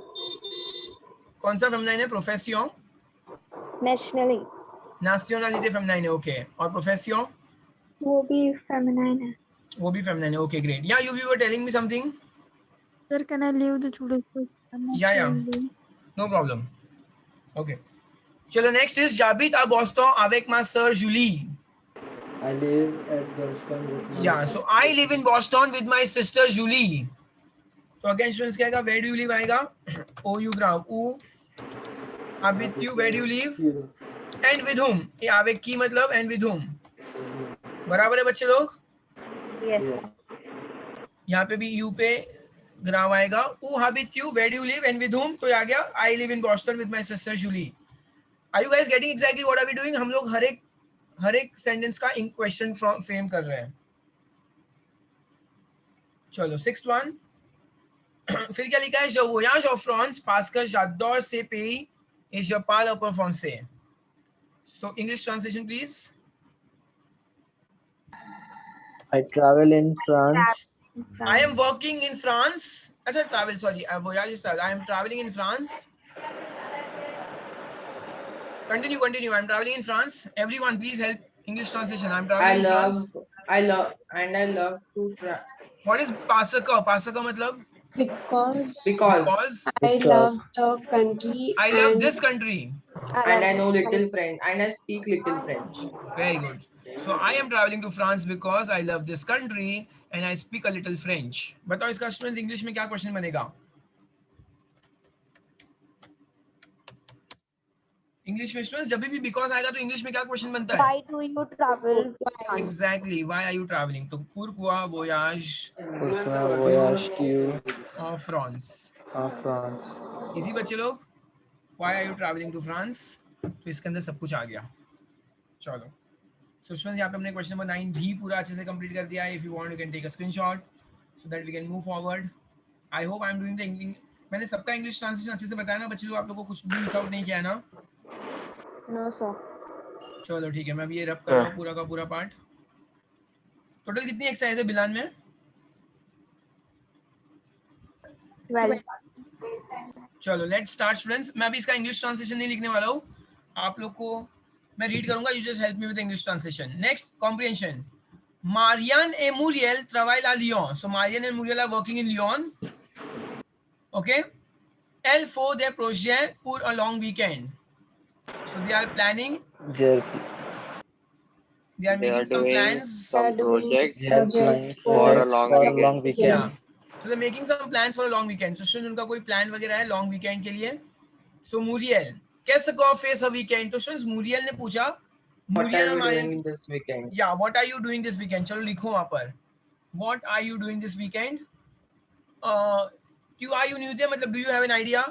कौन सा फेमिनाइन है? Profession. Nationally. nationality फेमिनाइन है. Okay. और profession? वो भी feminine है. वो भी फेमिनाइन है. Okay, great. Yeah, you were telling me something. Sir, can I leave the today's? Yeah. No problem. Okay. चलो next is j'habite à Boston avec ma sœur Julie. I live at Boston with my Yeah, so I live in Boston with my sister Julie. तो again students क्या आएगा? Where do you live आएगा? O you graph. U. With you, where do you live? And with whom? ये avec की मतलब and with whom. बराबर है बच्चे लोग? Yes. यहाँ पे भी U पे ग्राफ आएगा. U habit you, where do you live and with whom? तो आ गया I live in Boston with my sister Julie. Are you guys getting exactly what are we doing? हम लोग हर एक सेंटेंस का इन क्वेश्चन फ्रेम कर रहे हैं. चलो 6th one. फिर क्या लिखा है? Je voyage en France parce que j'adore ce pays is your parle or français? So English translation, please. I travel in France. I am working in France. Achha, travel, sorry. Voyage is I am traveling in France. Continue. I am traveling in France. Everyone, please help. English translation. I am traveling in France. I love to travel. What is pasaka? Pasaka matlab? Because I love the country I love this country. and I know little French and I speak little French. Very good. So I am traveling to France because I love this country and I speak a little French. बताओ इसका स्टूडेंट्स इंग्लिश में क्या क्वेश्चन बनेगा? इंग्लिश में स्टूडेंट्स जब भी बिकॉज आएगा तो इंग्लिश में क्या क्वेश्चन बनता है? Why do you travel? Exactly. Why are you traveling? तो pourquoi voyage voyage tu en France? en France? इसी बच्चे लोग Why are you traveling to France? तो इसके अंदर सब कुछ आ गया. चलो. So स्टूडेंट्स यहाँ पे हमने क्वेश्चन नंबर 9 भी पूरा अच्छे से कंप्लीट कर दिया है. If you want you can take a screenshot so that we can move forward. I hope I am doing the English. मैंने सबका इंग्लिश ट्रांसलेशन अच्छे से बताया ना बच्चे लोग? आप लोगों को कुछ भी मिस आउट नहीं किया ना? No, sir. चलो ठीक है, मैं अभी ये रब कर रहा हूँ पूरा का पूरा पार्ट. टोटल कितनी एक्सरसाइज है बिलान में? 12. चलो लेट्स स्टार्ट स्टूडेंट्स. मैं अभी इसका इंग्लिश ट्रांसलेशन नहीं लिखने वाला हूँ, आप लोग को मैं रीड करूंगा. You just help me with English translation. Next comprehension. Marianne et Muriel travaillent à Lyon. So Marianne and Muriel are working in Lyon. Okay. Elles font des projets pour a long weekend. So they are planning. They are making some plans. Some project for a long weekend. Yeah. So they're making some plans for a long weekend. So students उनका कोई plan वगैरह है long weekend के लिए. So Muriel, कैसे go face a weekend? तो students Muriel ने पूछा. What are you doing this weekend? Yeah, what are you doing this weekend? चलो लिखो वहाँ पर. What are you doing this weekend? क्यों are you new there? मतलब do you have an idea?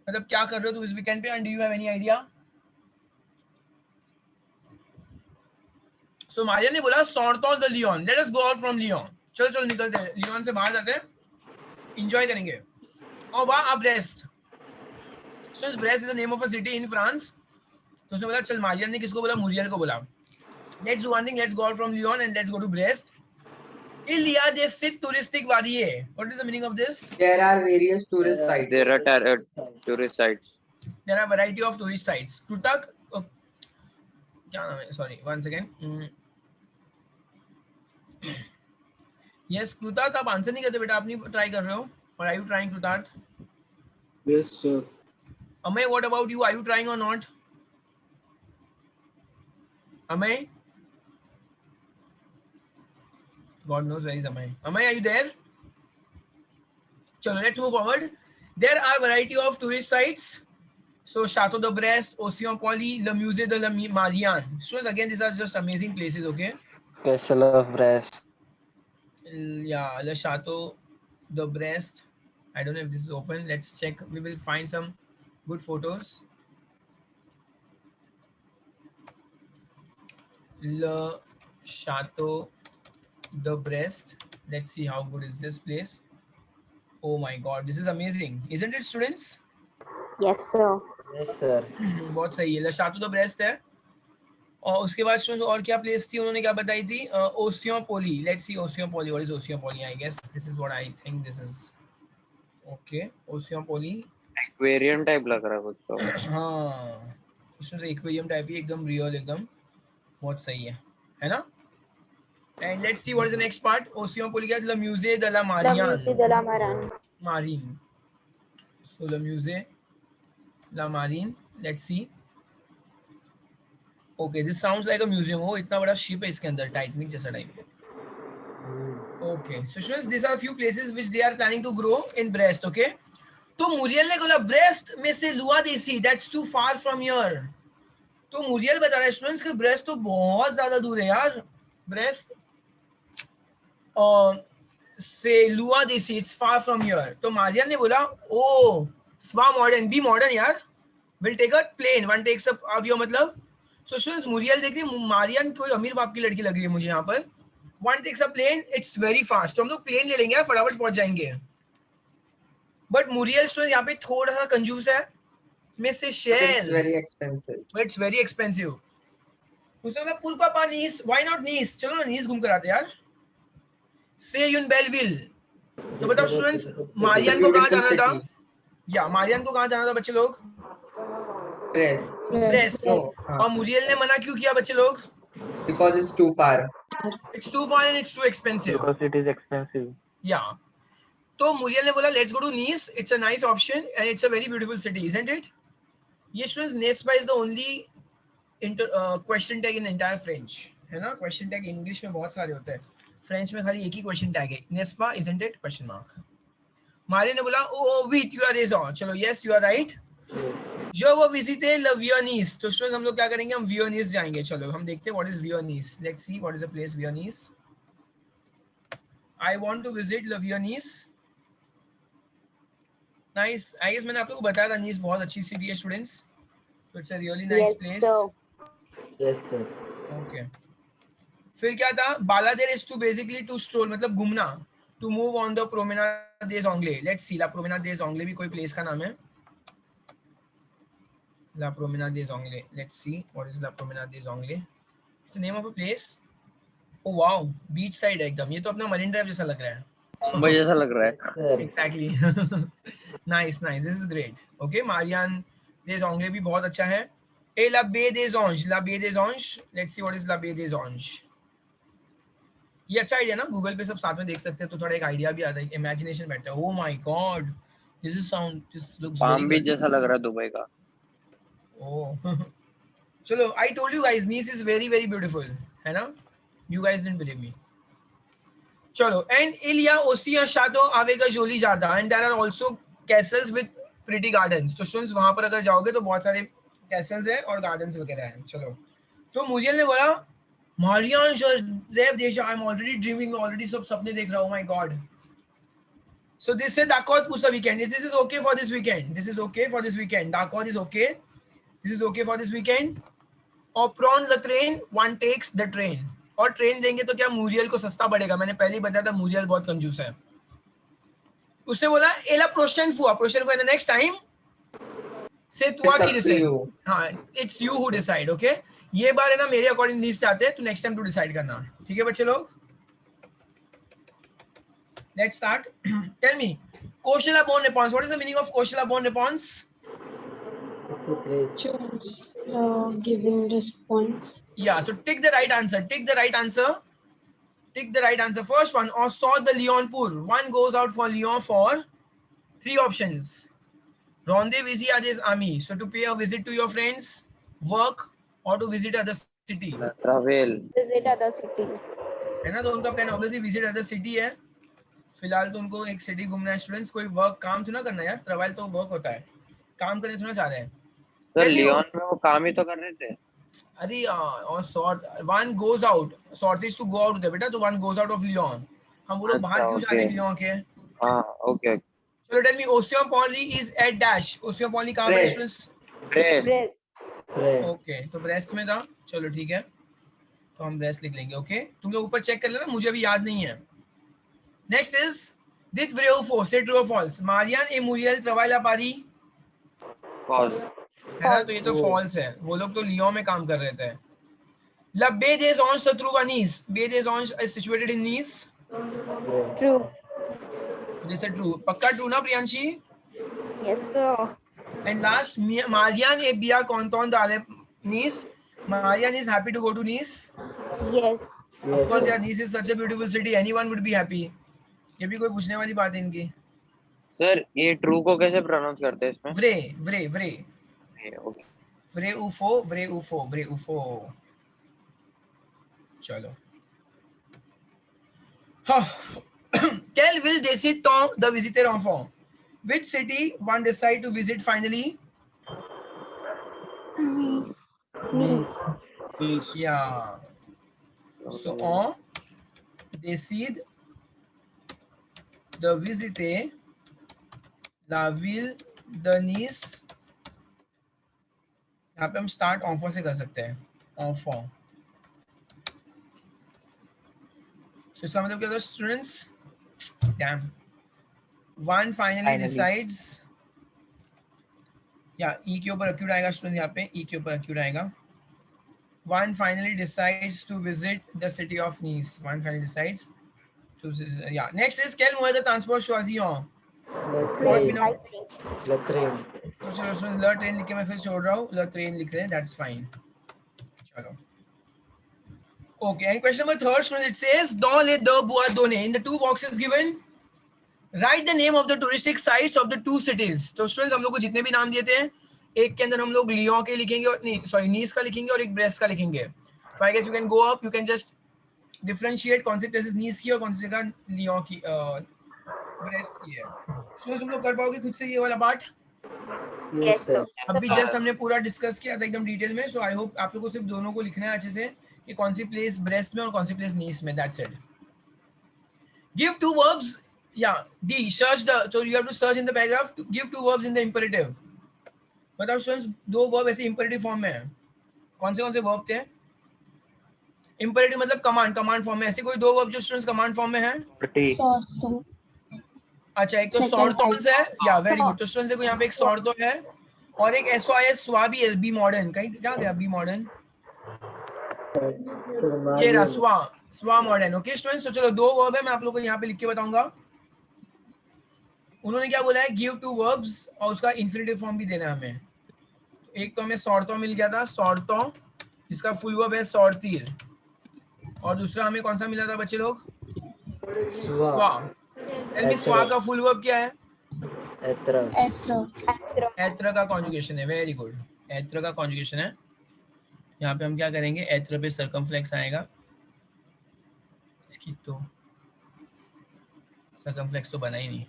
मतलब क्या कर रहे हो तुम इस weekend पे? And do you have any idea? So Marianne ने बोला sortons de Lyon. Let us go out from Lyon. चलो निकलते हैं. Lyon से बाहर जाते हैं. Enjoy करेंगे. और वहाँ Brest. So Brest is the name of a city in France. तो उसने बोला चल मारियन ने किसको बोला? मुरियल को बोला. Let's do one thing. Let's go out from Lyon and let's go to Brest. Il y a des sites touristiques variés. What is the meaning of this? There are various tourist sites. There are tourist sites. There are variety of tourist sites. Krutak, क्या नाम है? Sorry, one second. Yes, Krutat, आप आंसर नहीं करते बेटा, आप नहीं ट्राई कर रहे हो? Or are you trying, Krutat? Yes, sir. Amay, what about you? Are you trying or not? Amay? God knows where is Amay. Amay, are you there? Chalo, let's move forward. There are variety of tourist sites. So Château de Brest, Océan Poly, Le Musée de la Marianne. So again, these are just amazing places, okay? Castle of Brest. Yeah, Le Château de Brest. I don't know if this is open. Let's check. We will find some good photos. Le Château de Brest. Let's see how good is this place. Oh my God, this is amazing, isn't it, students? Yes, sir. Yes, sir. बहुत सही है. Le Château de Brest है. और उसके बाद स्टूडेंट्स और क्या प्लेस थी उन्होंने क्या बताई थी? ओसियन पोली. लेट्स सी ओसियन पोली. व्हाट इज ओसियन पोली? I guess this is what I think this is. Okay, ओसियन पोली एक्वेरियम टाइप लग रहा है कुछ तो. हाँ, इसमें से एक्वेरियम टाइप ही एकदम रियल, एकदम बहुत सही है ना? And let's see what is the next part. ओसियन पोली का द म्यूज़े de la Marine. So the Musée La Marine. Let's see. Okay, this sounds like a museum. Oh, इतना बड़ा शिप है इसके अंदर, टाइटैनिक जैसा type. Okay, so students, these are a few places which they are planning to grow in Brest. Okay, तो मुरियल ने बोला ब्रेस्ट में से लुआ देसी, that's too far from here. तो मुरियल बता रहा है स्टूडेंट्स कि ब्रेस्ट तो बहुत ज्यादा दूर है यार. ब्रेस्ट से लुआ देसी, it's far from here. तो मारियल ने बोला ओ स्वा मॉडर्न, बी मॉडर्न यार, will take a plane. One takes up of your मतलब. सो स्टूडेंट्स मुरियल देख रही है, मारियन कोई अमीर बाप की लड़की लग रही है मुझे यहाँ पर. One takes a plane, it's very fast. तो हम लोग प्लेन ले लेंगे यार, फटाफट पहुंच जाएंगे. बट मुरियल स्टूडेंट यहाँ पे थोड़ा सा कंजूस है. में से But it's शेल, very expensive. But it's very expensive. उसने बोला पुरक्वा नीस, व्हाई नॉट नीस, चलो ना नीस घूम कर आते यार. से यून बेलविल. तो बताओ स्टूडेंट्स, मारियन को कहाँ जाना था? या मारियन को कहाँ जाना था बच्चे लोग? ब्रेस्ट. No, और मुरियल ने मना क्यों किया बच्चे लोग? because it's too far. It's too far and it's too expensive. Because it is expensive. Yeah. तो मुरियल ने बोला let's go to Nice, it's a nice option and it's a very beautiful city, isn't it? ये स्टूडेंट्स, नेस्पा is the only question tag in entire French, है ना? क्वेश्चन टैग इंग्लिश में बहुत सारे होते हैं, फ्रेंच में खाली एक ही क्वेश्चन टैग है, नेस्पा, isn't it? Question mark. Maria ने बोला ओ वीट यू आर रेज़ॉन. चलो यस यू आर राइट. जो वो विजिटे ल वियनीस. तो स्टूडेंट्स हम लोग क्या करेंगे? हम वियनीस जाएंगे. चलो हम देखते हैं व्हाट इज वियनीस. Let's see what is the place वियनीस. आई वांट टू विजिट ल वियनीस. नाइस. आई गेस मैंने आप लोगों को बताया था नीस बहुत अच्छी सिटी है स्टूडेंट्स. तो it's a really nice place. Yes, sir. Okay. फिर क्या था? बालादेर is to basically to stroll, मतलब घूमना. To move on the promenade des Anglais. Let's see. ला प्रोमेनाड des Anglais भी कोई प्लेस का नाम है. La Promenade des Anglais. Let's see what is La Promenade des Anglais. It's the name of a place. Oh wow, beach side है एकदम. ये तो अपना मरीन ड्राइव जैसा लग रहा है. मुझे ऐसा लग रहा है. Sir. Exactly. Nice, nice. This is great. Okay, Marianne des Anglais भी बहुत अच्छा है. Et La Baie des Anges. La Baie des Anges. Let's see what is La Baie des Anges. ये अच्छा आइडिया ना, गूगल पे सब साथ में देख सकते हैं तो थोड़ा एक आइडिया भी आता है, इमेजिनेशन बैठता है. Oh my God, this is sound. This looks very palm beach good. जैसा लग रहा है दुबई का. Oh. चलो, I told you guys, Nice is very very beautiful, है ना? You guys didn't believe me. चलो, and il y a aussi un château avec un joli jardin and there are also castles with pretty gardens. तो स्टूडेंट्स वहां पर अगर जाओगे तो बहुत सारे castles हैं और gardens वगैरह हैं. चलो, तो मुरियल ने बोला मारियान रेव देशा, I am already dreaming, already सब सपने देख रहा हूं. My God. So this is Dakot Pusa weekend. This is okay for this weekend. This is okay for this weekend. Dakot is okay. This is okay for this weekend. और prone the train, one takes the train. और ट्रेन देंगे तो क्या मुरियल को सस्ता पड़ेगा? मैंने पहले ही बताया था मुरियल बहुत कंजूस है. उसने बोला एला प्रोशन फुआ द नेक्स्ट टाइम से तुआ की डिसाइड. हाँ, it's you who decide. Okay, ये बार है ना मेरे अकॉर्डिंग लिस्ट आते हैं तो नेक्स्ट टाइम टू डिसाइड करना. ठीक है बच्चे लोग? Let's start. टेल मी कोशला बोन रिस्पॉन्स. What is the meaning of कोशला बोन रिस्पॉन्स? Choose the giving response. Yeah, so tick the right answer. Tick the right answer. Tick the right answer. First one, or saw the Lyonpur. One goes out for Lyon for 3 options. Ronde visit others army. So to pay a visit to your friends, work, or to visit other city. Travel. Visit other city. है ना? तो उनका plan obviously visit other city है. फिलहाल तो उनको एक सिटी घूमना है. स्टूडेंट्स कोई वर्क काम तो ना करना यार. ट्रैवल तो वर्क होता है, काम करने थोड़ा चाह रहे हैं. सर लियोन में वो काम ही तो कर रहे थे. अरे और सॉर्ट वन गोज आउट. सॉर्ट इज टू गो आउट होता है बेटा. तो one goes out of Lyon. हम वो लोग बाहर क्यों जा रहे हैं लियोन के? हाँ ओके. चलो टेल मी ओसियम पॉली इज एट डैश. ओसियम पॉली कहां पे है स्टूडेंट्स? ब्रेस्ट. ओके, तो ब्रेस्ट में था. चलो ठीक है, तो हम ब्रेस्ट लिख लेंगे. ओके, तुम लोग ऊपर चेक कर लेना, मुझे अभी याद नहीं है. नेक्स्ट इज दिट व्रेउफो. से ट्रू और फॉल्स? मारियान ए मुरियल ट्रवाइला पारी. पॉज. है ना? तो ये तो फॉल्स है. वो लोग तो लियोन में काम कर रहे थे. La Baie des Anges se trouve à Nice. Baie des Anges is situated in Nice. True. This is true. पक्का true ना Priyanshi? Yes, sir. And last, Marianne et Bia content d'aller Nice. Marianne is happy to go to Nice. Yes. Of course, yeah. Nice is such a beautiful city. Anyone would be happy. ये भी कोई पूछने वाली बात है इनकी. सर ये ट्रू को कैसे प्रोनाउंस करते हैं इसमें? Vre. ओके. Vre ufo. चलो. Quelle ville décide-t-on de visiter enfant? Which city one decide to visit finally? Nice. Yeah. So on décide de visiter la ville de Nice. यहाँ पे हम स्टार्ट enfant से कर सकते हैं. Enfant. So इसका मतलब क्या होता है students? Damn. One finally decides या ई के ऊपर अक्यूट आएगा स्टूडेंट, यहाँ पे ई के ऊपर अक्यूट आएगा. One finally decides to visit the city of Nice. One finally decides to, yeah. Next is quel moyen de transport choisir? What we know? Le train. तो चलो स्टूडेंट ल ट्रेन लिख के मैं फिर छोड़ रहा हूँ, ल ट्रेन लिख रहे हैं, दैट्स फाइन. चलो. Okay, and question number 3, students, it says dans les deux bois donnés, in the two boxes given, write the name of the touristic sites of the two cities. तो स्टूडेंट्स हम लोग को जितने भी नाम दिए थे, एक के अंदर हम लोग लियोन के लिखेंगे और नहीं सॉरी नीस का लिखेंगे और एक ब्रेस्ट का लिखेंगे. तो I guess you can go up, you can just differentiate कौन सी प्लेसेस नीस की और कौन सी जगह लियोन की ब्रेस्ट की है. स्टूडेंट्स हम लोग कर पाओगे खुद से ये वाला पार्ट? Yes, sir. अभी जस्ट हमने पूरा डिस्कस किया था एकदम डिटेल में. सो आई होप आप लोगों को सिर्फ दोनों को लिखना है अच्छे से कि कौन सी प्लेस ब्रेस्ट में और कौन सी प्लेस नीस में. That's it. Give two verbs. या डी search the, so you have to search in the paragraph, give two verbs in the imperative. बताओ स्टूडेंट्स, दो वर्ब ऐसे इंपेरेटिव फॉर्म में है. कौन से वर्ब थे? इंपेरेटिव मतलब कमांड फॉर्म में. ऐसे कोई दो वर्ब जो स्टूडेंट्स कमांड फॉर्म में है? Sorto. अच्छा, एक तो सॉर्टोन्स है. या वेरी गुड. तो स्टूडेंट्स देखो यहाँ पे एक सॉर्टो है और एक एसओआईएस स्वा भी है. बी मॉडर्न कहीं क्या गया? बी मॉडर्न ये रहा स्वा मॉडर्न. ओके स्टूडेंट्स, तो चलो दो वर्ब है, मैं आप लोगों को यहाँ पे लिख के बताऊंगा. उन्होंने क्या बोला है? गिव टू वर्ब्स और उसका इंफिनिटिव फॉर्म भी देना है हमें. एक तो हमें सॉर्टो मिल गया था, सॉर्टो जिसका फुल वर्ब है सॉर्तीर, और दूसरा हमें कौन सा मिला था बच्चे लोग? स्वा. टेल मी स्वा का फुल वर्ब क्या है? Etra. Etro. एत्र का कॉन्जुगेशन है. Very good. एत्र का कॉन्जुगेशन है. यहाँ पे हम क्या करेंगे? एत्र पे सर्कमफ्लेक्स आएगा. इसकी तो सर्कमफ्लेक्स तो बना ही नहीं.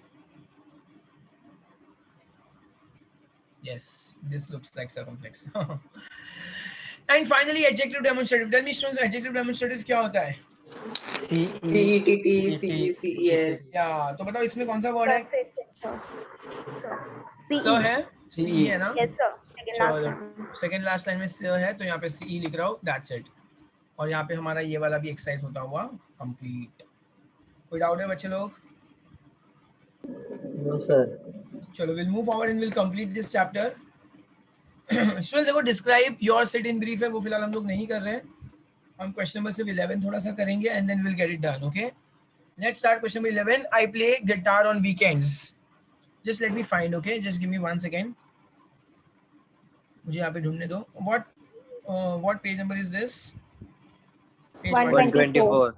Yes, this looks like circumflex. And finally, adjective demonstrative. Tell me students, adjective demonstrative क्या होता है? CETTCECES. या तो बताओ इसमें कौन सा वर्ड है? स है, सी है ना? Yes sir. चलो सेकंड लास्ट लाइन में स है, तो यहाँ पे सी लिख रहा हूँ. That's it. और यहाँ पे हमारा ये वाला भी एक्सरसाइज होता हुआ कंप्लीट. कोई डाउट है बच्चे लोग? No, sir. चलो we'll move forward and we'll complete this chapter. Students देखो describe your city in brief है, वो फिलहाल हम लोग नहीं कर रहे हैं. हम क्वेश्चन नंबर सिर्फ 11 थोड़ा सा करेंगे and then will get it done. Okay, let's start question number 11. I play guitar on weekends. Just let me find. Okay, just give me 1 second. मुझे यहाँ पे ढूंढने दो. What page number is this? 124.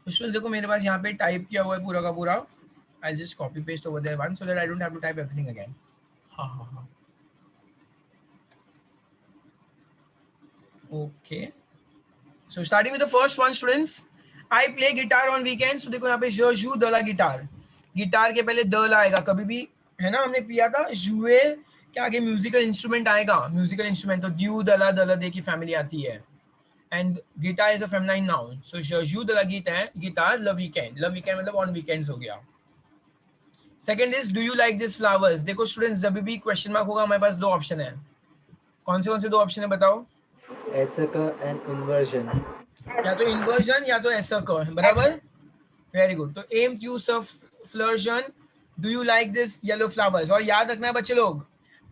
Students देखो मेरे पास यहाँ पे टाइप किया हुआ है पूरा का पूरा. I'll just copy paste over there one so that I don't have to type everything again. Okay. So starting with the first one, students. I play guitar on weekends. So देखो यहाँ पे je joue de la guitare. Guitar के पहले द आएगा कभी भी, है ना? हमने पिया था jouer के आगे म्यूजिकल इंस्ट्रूमेंट आएगा. म्यूजिकल इंस्ट्रूमेंट तो ड्यू दला दे की फैमिली आती है. And guitar is a feminine noun. So je joue de la guitare le weekend. Le weekend मतलब on weekends हो गया. Second is do you like this flowers. देखो स्टूडेंट्स जब भी क्वेश्चन मार्क होगा हमारे पास दो ऑप्शन है. कौन से दो ऑप्शन है बताओ? ऐसा का एंड इन्वर्जन. या तो इन्वर्जन या तो ऐसा का. बराबर, वेरी गुड. तो एम टू फ्लर्जन, do you like this yellow flowers. और याद रखना है बच्चे लोग,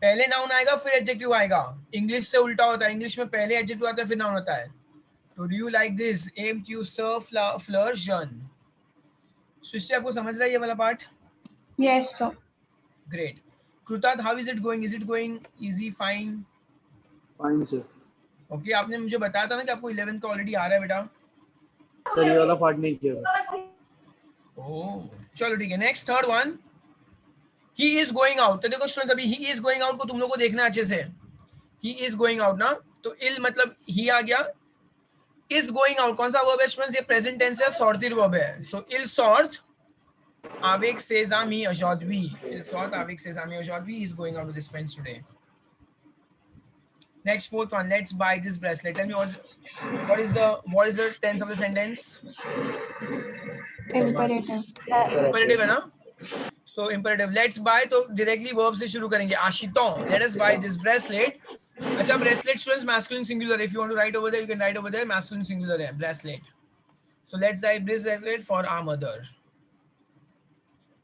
पहले नाउन आएगा फिर एडजेक्टिव आएगा. इंग्लिश से उल्टा होता है, इंग्लिश में पहले एडजेक्टिव आता है फिर नाउन होता है. तो do you like this M two फ्लर्जन. सृष्टि आपको समझ रहा है ये वाला part? Yes, sir. Great. Krutat, how is it going? Is it going easy, fine? Fine, sir. Okay, आपने मुझे बताया था ना कि आपको 11th का ऑलरेडी आ रहा है बेटा. सर ये वाला पार्ट नहीं किया. ओह, चलो ठीक है. Next third one, he is going out. तो देखो स्टूडेंट्स अभी he is going out को तुम लोग को देखना अच्छे से. he is going out ना, तो ill मतलब he आ गया. is going out कौन सा वर्ब है स्टूडेंट्स? ये प्रेजेंट टेंस है, सॉर्टिर वर्ब है. सो il sort avec ses amis aujourd'hui. Il sort avec ses amis aujourd'hui. He is going out with his friends today. Next, fourth one. Let's buy this bracelet. Tell me what is the tense of the sentence? Imperative. Imperative है ना? So imperative. Let's buy तो directly verb से शुरू करेंगे. Ashiton, let us buy this bracelet. अच्छा, bracelet students masculine singular. If you want to write over there, you can write over there. Masculine singular है bracelet. So let's buy this bracelet for our mother.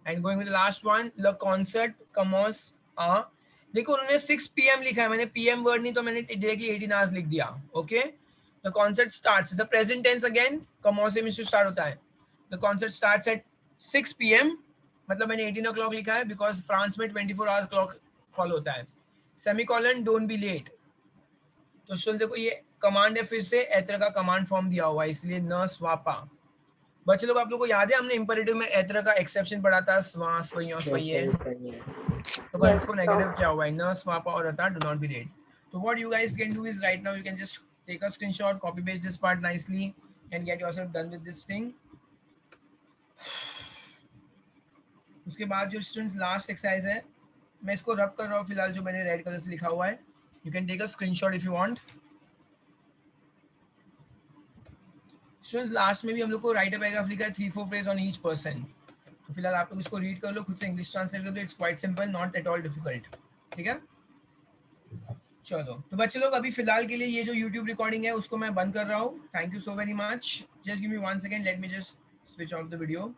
And going with the last one, le concert commence à देखो उन्होंने 6 PM लिखा है, मैंने PM वर्ड नहीं तो मैंने डायरेक्टली 18 आवर्स लिख दिया. Okay, the concert starts, is a present tense again, कमो से मिस्टर स्टार्ट होता है. The concert starts at 6 PM, मतलब मैंने 18 o'clock लिखा है बिकॉज फ्रांस में 24 आवर्स क्लॉक फॉलो होता है. Semicolon, don't be late. तो स्टूडेंट देखो ये कमांड है, फिर से एतर का कमांड फॉर्म दिया हुआ है, इसलिए न स्वापा. बच्चे लोग आप लोगों को याद है हमने इंपेरेटिव में एतर का एक्सेप्शन पढ़ा था, स्वा स्वय स्वय, तो बस इसको नेगेटिव क्या हुआ है, न स्वापा और अता, डू नॉट बी लेट. तो what you guys can do is right now you can just take a screenshot, copy paste this part nicely and get yourself done with this thing. उसके बाद जो स्टूडेंट्स लास्ट एक्सरसाइज है, मैं इसको रब कर रहा हूँ फिलहाल, जो मैंने रेड कलर से लिखा हुआ है. You can take a screenshot if you want. Students last में भी हम लोग को राइट पैराग्राफ लिखा है 3-4 फ्रेज ऑन ईच पर्सन. तो फिलहाल आप लोग इसको रीड कर लो, खुद से इंग्लिश ट्रांसलेट कर दो. It's quite simple, not at all difficult. ठीक है, चलो. तो बच्चे लोग अभी फिलहाल के लिए ये जो YouTube रिकॉर्डिंग है उसको मैं बंद कर रहा हूँ. Thank you so very much. Just give me 1 second, let me just switch off the video.